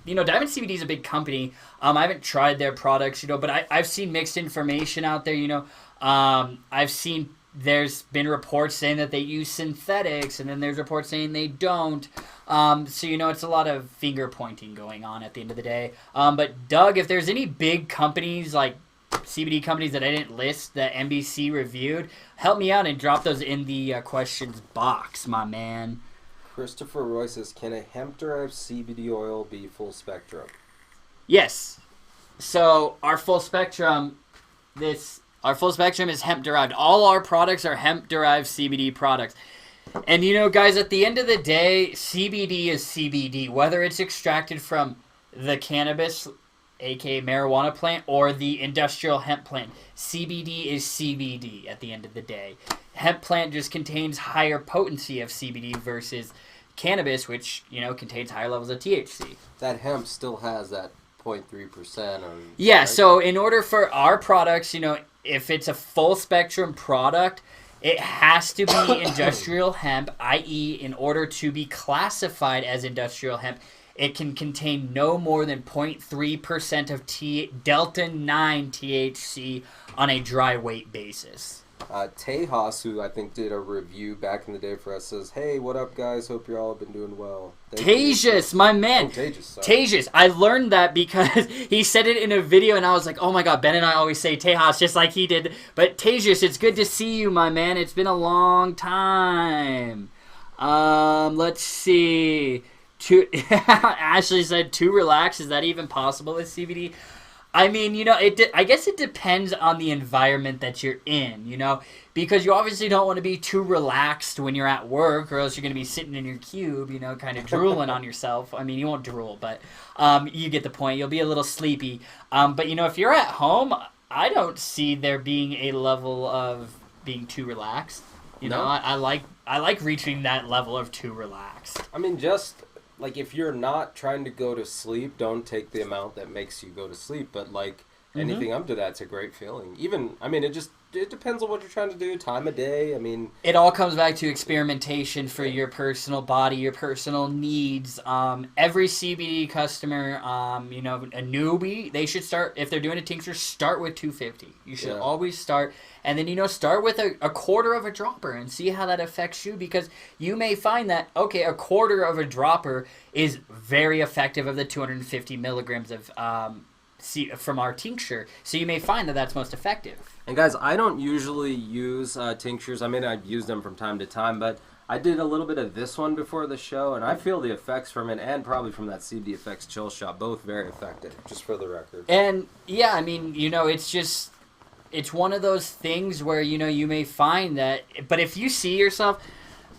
you know, Diamond CBD is a big company. I haven't tried their products, you know, but I've seen mixed information out there, you know. I've seen there's been reports saying that they use synthetics, and then there's reports saying they don't. So, you know, it's a lot of finger pointing going on at the end of the day. But, Doug, if there's any big companies, like CBD companies that I didn't list that NBC reviewed, help me out and drop those in the questions box, my man. Christopher Roy says, can a hemp-derived CBD oil be full spectrum? Yes. So, our full spectrum is hemp-derived. All our products are hemp-derived CBD products. And, you know, guys, at the end of the day, CBD is CBD. Whether it's extracted from the cannabis, aka marijuana plant, or the industrial hemp plant, CBD is CBD at the end of the day. Hemp plant just contains higher potency of CBD versus cannabis, which, you know, contains higher levels of THC. That hemp still has that 0.3%. Yeah, right? So in order for our products, you know, if it's a full spectrum product, it has to be industrial hemp, i.e. in order to be classified as industrial hemp, it can contain no more than 0.3% of Delta 9 THC on a dry weight basis. Tejas, who I think did a review back in the day for us, says, hey, what up, guys? Hope you all have been doing well. Tejas, my man. Tejas. I learned that because he said it in a video, and I was like, oh my god, Ben and I always say Tejas just like he did. But Tejas, it's good to see you, my man. It's been a long time. Let's see. Ashley said, too relaxed. Is that even possible with CBD? I mean, you know, I guess it depends on the environment that you're in, you know, because you obviously don't want to be too relaxed when you're at work, or else you're going to be sitting in your cube, you know, kind of drooling on yourself. I mean, you won't drool, but you get the point. You'll be a little sleepy. But, you know, if you're at home, I don't see there being a level of being too relaxed. You know, I like reaching that level of too relaxed. I mean, just like if you're not trying to go to sleep, don't take the amount that makes you go to sleep. But like anything up to that's a great feeling. Even, I mean, it depends on what you're trying to do, time of day. I mean, it all comes back to experimentation for your personal body, your personal needs. Every CBD customer, you know, a newbie, they should start, if they're doing a tincture, start with 250. You should always start, and then, you know, start with a quarter of a dropper and see how that affects you, because you may find that, okay, a quarter of a dropper is very effective of the 250 milligrams of from our tincture, so you may find that that's most effective. And guys, I don't usually use tinctures. I mean, I've used them from time to time, but I did a little bit of this one before the show, and I feel the effects from it, and probably from that CBD Effects Chill Shot, both very effective, just for the record. And yeah, I mean, you know, it's one of those things where, you know, you may find that, but if you see yourself,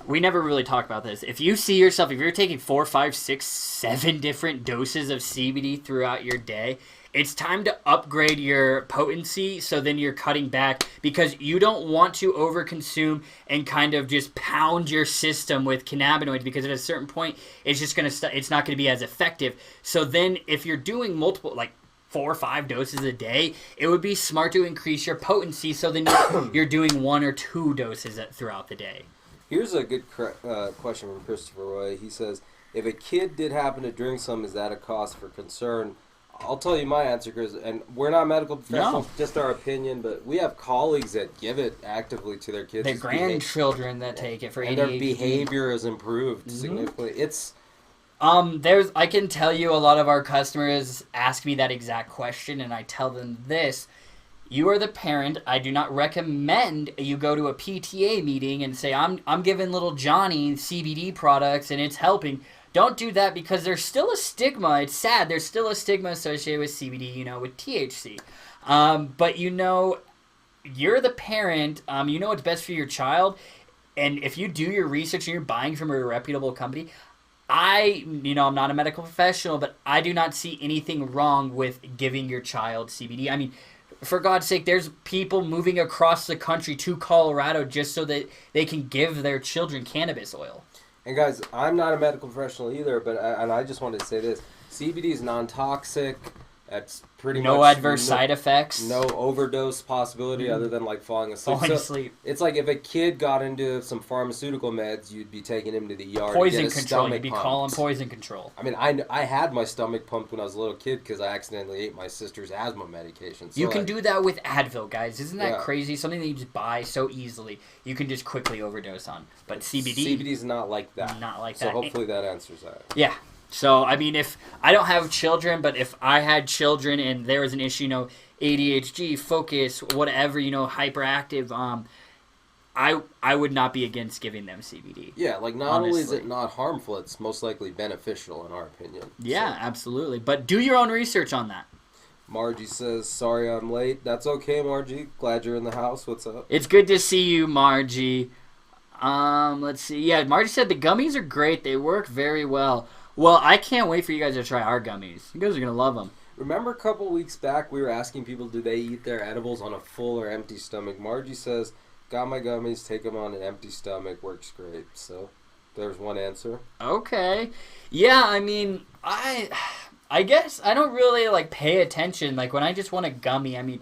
we never really talk about this. If you see yourself, if you're taking 4, 5, 6, 7 different doses of CBD throughout your day, it's time to upgrade your potency, so then you're cutting back, because you don't want to overconsume and kind of just pound your system with cannabinoids, because at a certain point, it's just going to it's not going to be as effective. So then if you're doing multiple, like 4 or 5 doses a day, it would be smart to increase your potency, so then you're doing 1 or 2 doses throughout the day. Here's a good question from Christopher Roy. He says, if a kid did happen to drink some, is that a cause for concern? I'll tell you my answer, Chris, and we're not medical professionals, just our opinion, but we have colleagues that give it actively to their kids. Their grandchildren that take it for ADHD. And their behavior has improved significantly. It's I can tell you, a lot of our customers ask me that exact question, and I tell them this: you are the parent. I do not recommend you go to a PTA meeting and say, I'm giving little Johnny CBD products and it's helping. Don't do that, because there's still a stigma. It's sad. There's still a stigma associated with CBD, you know, with THC. But, you know, you're the parent. You know what's best for your child. And if you do your research and you're buying from a reputable company, I'm not a medical professional, but I do not see anything wrong with giving your child CBD. I mean, for God's sake, there's people moving across the country to Colorado just so that they can give their children cannabis oil. And guys, I'm not a medical professional either, but I just wanted to say this: CBD is non-toxic. That's pretty much no adverse side effects. No overdose possibility other than like falling asleep. Falling asleep. It's like if a kid got into some pharmaceutical meds, you'd be taking him to the yard. Poison control. You'd be calling poison control. I mean, I had my stomach pumped when I was a little kid because I accidentally ate my sister's asthma medication. So you can do that with Advil, guys. Isn't that crazy? Something that you just buy so easily. You can just quickly overdose on. But CBD is not like that. Not like that. So hopefully that answers that. Yeah. So, I mean, if I don't have children, but if I had children and there was an issue, you know, ADHD, focus, whatever, you know, hyperactive, I would not be against giving them CBD. Yeah, like not only is it not harmful, it's most likely beneficial in our opinion. Yeah, absolutely. But do your own research on that. Margie says, sorry I'm late. That's okay, Margie. Glad you're in the house. What's up? It's good to see you, Margie. Let's see. Yeah, Margie said the gummies are great. They work very well. Well, I can't wait for you guys to try our gummies. You guys are going to love them. Remember a couple weeks back we were asking people, do they eat their edibles on a full or empty stomach? Margie says, got my gummies, take them on an empty stomach, works great. So there's one answer. Okay. Yeah, I mean, I guess I don't really like pay attention. Like when I just want a gummy, I mean,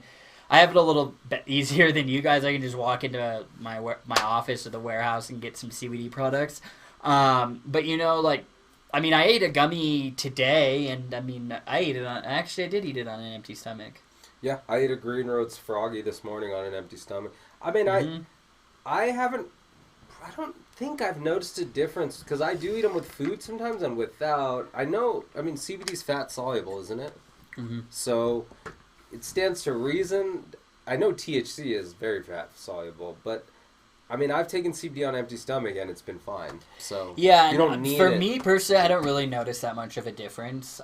I have it a little bit easier than you guys. I can just walk into my office or the warehouse and get some CBD products. But you know, like, I mean, I ate a gummy today, and I mean, I did eat it on an empty stomach. Yeah, I ate a Green Roads Froggy this morning on an empty stomach. I mean, I don't think I've noticed a difference, because I do eat them with food sometimes and without. I mean, CBD's fat soluble, isn't it? Mm-hmm. So it stands to reason. I know THC is very fat soluble, but I mean, I've taken CBD on an empty stomach and it's been fine. So yeah, you don't need for me personally, I don't really notice that much of a difference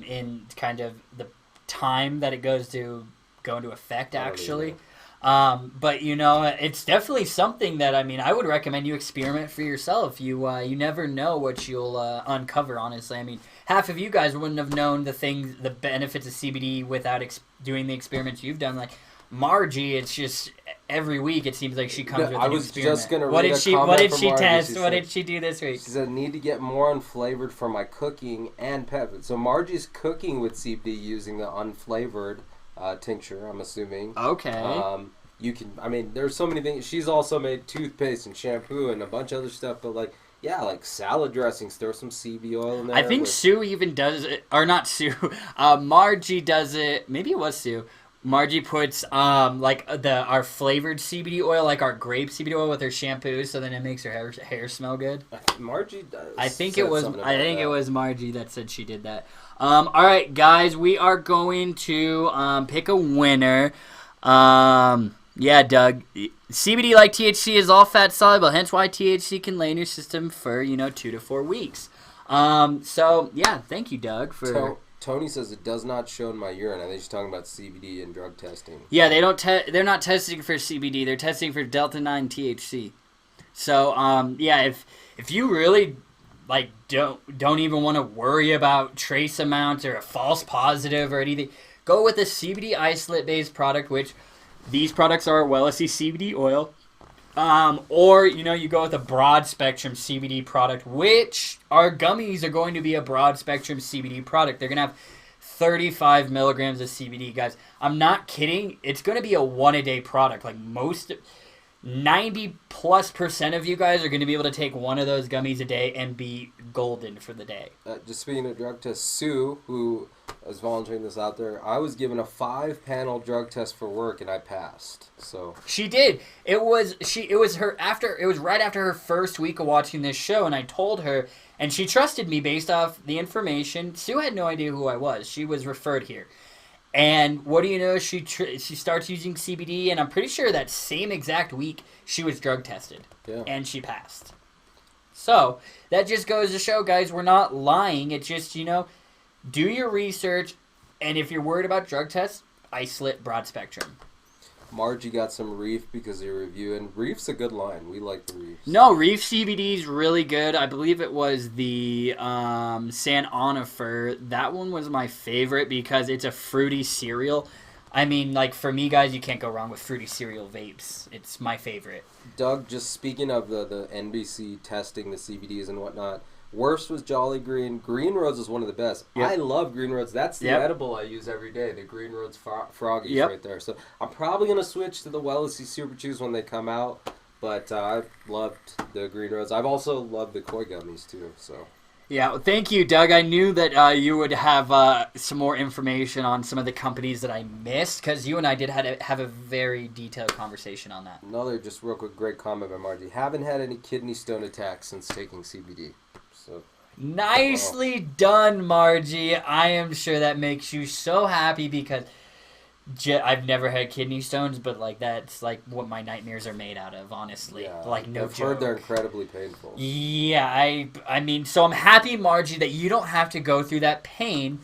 in kind of the time that it goes into effect, actually. But you know, it's definitely something that, I mean, I would recommend you experiment for yourself. You never know what you'll uncover. Honestly, I mean, half of you guys wouldn't have known the benefits of CBD without doing the experiments you've done. Like, Margie, it's just every week it seems like she comes with a new experiment. Just gonna what read did a she comment What did from she Margie. test? What did she do this week? She said, need to get more unflavored for my cooking and pet food. So Margie's cooking with CBD using the unflavored tincture, I'm assuming. Okay. You can, I mean, there's so many things. She's also made toothpaste and shampoo and a bunch of other stuff, but like, yeah, like salad dressings, throw some CBD oil in there. I think Sue even does it, or not Sue. Margie does it. Maybe it was Sue. Margie puts like our flavored CBD oil, like our grape CBD oil, with her shampoo, so then it makes her hair smell good. Margie does. I think it was. I think it was Margie that said she did that. All right, guys, we are going to pick a winner. Yeah, Doug. CBD, like THC, is all fat soluble, hence why THC can lay in your system for 2 to 4 weeks. So yeah, thank you, Doug, for. Tony says it does not show in my urine. I think she's talking about CBD and drug testing. Yeah, they don't. They're not testing for CBD. They're testing for delta 9 THC. So yeah, if you really like don't even want to worry about trace amounts or a false positive or anything, go with a CBD isolate based product, which these products are Wellicy CBD oil. Or, you go with a broad spectrum CBD product, which our gummies are going to be a broad spectrum CBD product. They're going to have 35 milligrams of CBD, guys. I'm not kidding. It's going to be a 1-a-day product. Like 90+% of you guys are going to be able to take one of those gummies a day and be golden for the day. Just speaking of drug tests, Sue, who is volunteering this out there, I was given a 5-panel drug test for work and I passed. So she did. It was right after her first week of watching this show, and I told her, and she trusted me based off the information. Sue had no idea who I was. She was referred here. And what do you know? She starts using CBD, and I'm pretty sure that same exact week she was drug tested, and she passed. So that just goes to show, guys, we're not lying. It's just, do your research, and if you're worried about drug tests, isolate broad spectrum. Margie got some Reef because of your review, and Reef's a good line. We like the Reef. No, Reef CBD is really good. I believe it was the San Onifer. That one was my favorite because it's a fruity cereal. I mean, like, for me, guys, you can't go wrong with fruity cereal vapes. It's my favorite. Doug, just speaking of the NBC testing the CBDs and whatnot, worst was Jolly Green. Green Roads is one of the best. Yep. I love Green Roads. That's the edible I use every day, the Green Roads Froggies right there. So I'm probably going to switch to the Wellicy Super Chews when they come out, but I loved the Green Roads. I've also loved the Koi Gummies too. So. Yeah, well, thank you, Doug. I knew that you would have some more information on some of the companies that I missed, because you and I did have a very detailed conversation on that. Another just real quick great comment by Margie. Haven't had any kidney stone attacks since taking CBD. So. Nicely done, Margie. I am sure that makes you so happy because I've never had kidney stones, but like that's like what my nightmares are made out of, honestly. Yeah, like no I've joke. heard they're incredibly painful. Yeah, I mean, so I'm happy, Margie, that you don't have to go through that pain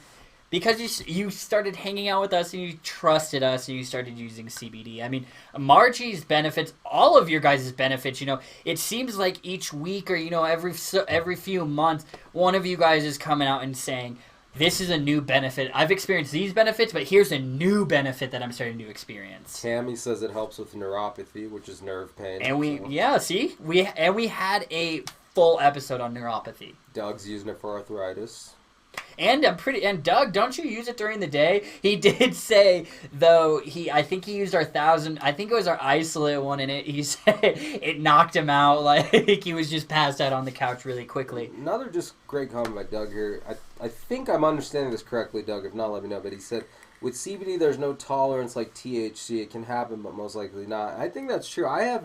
because you started hanging out with us and you trusted us and you started using CBD. I mean, Margie's benefits, all of your guys' benefits, it seems like each week or, every few months, one of you guys is coming out and saying, this is a new benefit. I've experienced these benefits, but here's a new benefit that I'm starting to experience. Tammy says it helps with neuropathy, which is nerve pain. And we had a full episode on neuropathy. Doug's using it for arthritis. And Doug, don't you use it during the day? He did say, though, I think he used our 1,000, I think it was our isolate one, and he said it knocked him out, like he was just passed out on the couch really quickly. Another just great comment by Doug here. I think I'm understanding this correctly, Doug. If not, let me know. But he said, with CBD, there's no tolerance like THC. It can happen, but most likely not. I think that's true. I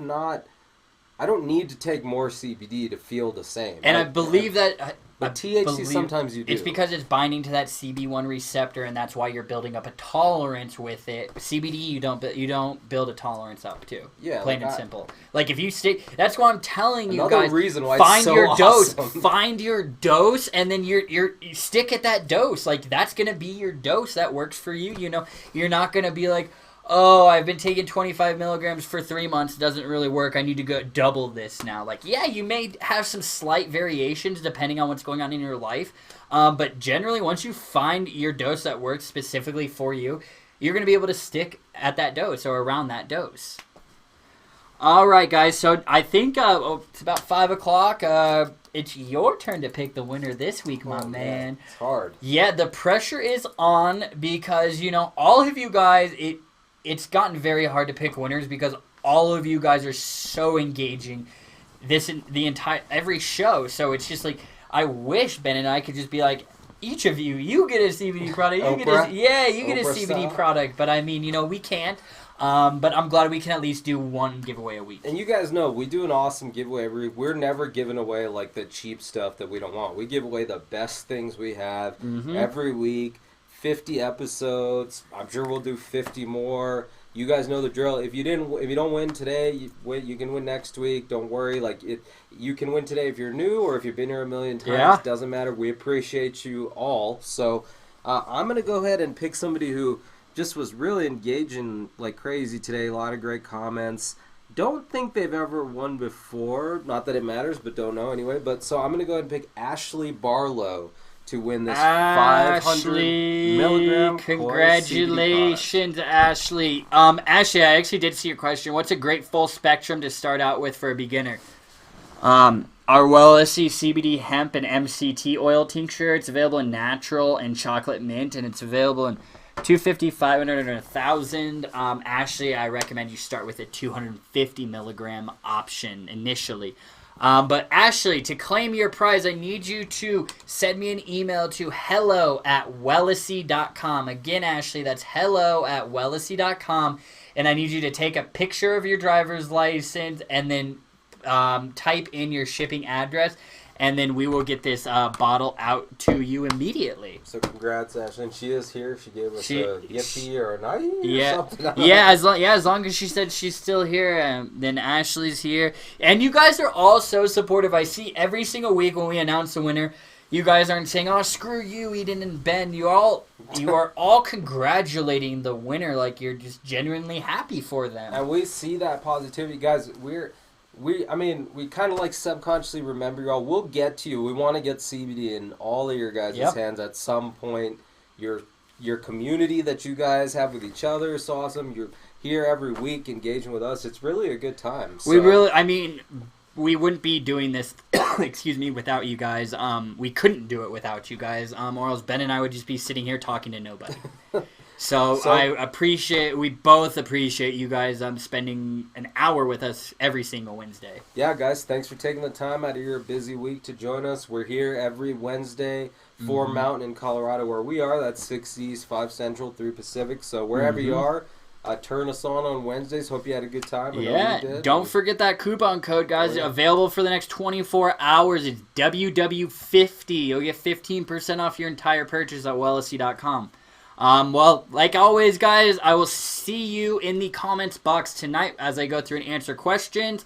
don't need to take more CBD to feel the same. And I believe that... But THC sometimes you do. It's because it's binding to that CB1 receptor, and that's why you're building up a tolerance with it. CBD, you don't build a tolerance up to. Yeah, plain and simple. Like if you stay, that's why I'm telling you another guys. Reason why find it's so your awesome. dose. Find your dose, and then you stick at that dose. Like that's gonna be your dose that works for you. You're not gonna be like, oh, I've been taking 25 milligrams for 3 months. It doesn't really work. I need to go double this now. Like, yeah, you may have some slight variations depending on what's going on in your life. But generally, once you find your dose that works specifically for you, you're going to be able to stick at that dose or around that dose. All right, guys. So I think it's about 5 o'clock. It's your turn to pick the winner this week, my man. It's hard. Yeah, the pressure is on because, all of you guys, it's gotten very hard to pick winners because all of you guys are so engaging every show. So it's just like, I wish Ben and I could just be like, each of you get a CBD product. You get a CBD product. But I mean, we can't. But I'm glad we can at least do one giveaway a week. And you guys know we do an awesome giveaway every week. We're never giving away like the cheap stuff that we don't want. We give away the best things we have every week. 50 episodes. I'm sure we'll do 50 more. You guys know the drill. If you don't win today, you can win next week. Don't worry. You can win today if you're new or if you've been here a million times. Yeah. Doesn't matter. We appreciate you all. So I'm gonna go ahead and pick somebody who just was really engaging like crazy today. A lot of great comments. Don't think they've ever won before. Not that it matters, but don't know anyway. But so I'm gonna go ahead and pick Ashley Barlow to win this 500 milligram. Congratulations, Ashley. Ashley, I actually did see your question. What's a great full spectrum to start out with for a beginner? Our Wellicy CBD hemp and MCT oil tincture. It's available in natural and chocolate mint, and it's available in 250, 500, and 1,000. Ashley, I recommend you start with a 250 milligram option initially. But Ashley, to claim your prize, I need you to send me an email to hello@wellicy.com. Again, Ashley, that's hello@wellicy.com. And I need you to take a picture of your driver's license and then type in your shipping address. And then we will get this bottle out to you immediately. So congrats, Ashley. And she is here. She gave us a yippee or a night or something. As long as she said she's still here, then Ashley's here. And you guys are all so supportive. I see every single week when we announce the winner, you guys aren't saying, "Oh, screw you, Eden and Ben." You are all congratulating the winner. Like, you're just genuinely happy for them. And we see that positivity, guys. We kind of like subconsciously remember y'all. We'll get to you. We want to get CBD in all of your guys' hands at some point. Your community that you guys have with each other is awesome. You're here every week engaging with us. It's really a good time. So. We wouldn't be doing this, without you guys. We couldn't do it without you guys, or else Ben and I would just be sitting here talking to nobody. So we both appreciate you guys spending an hour with us every single Wednesday. Yeah, guys, thanks for taking the time out of your busy week to join us. We're here every Wednesday, 4 Mountain in Colorado where we are. That's 6 East, 5 Central, 3 Pacific. So wherever you are, turn us on Wednesdays. Hope you had a good time. Don't forget that coupon code, guys. Available for the next 24 hours. It's WW50. You'll get 15% off your entire purchase at wellicy.com. Well, like always, guys, I will see you in the comments box tonight as I go through and answer questions.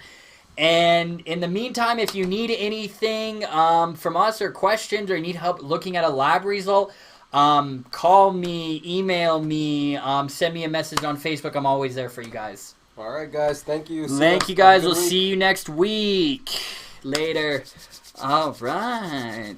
And in the meantime, if you need anything from us or questions or need help looking at a lab result, call me, email me, send me a message on Facebook. I'm always there for you guys. All right, guys. Thank you. Thank you, guys. We'll see you next week. Later. All right.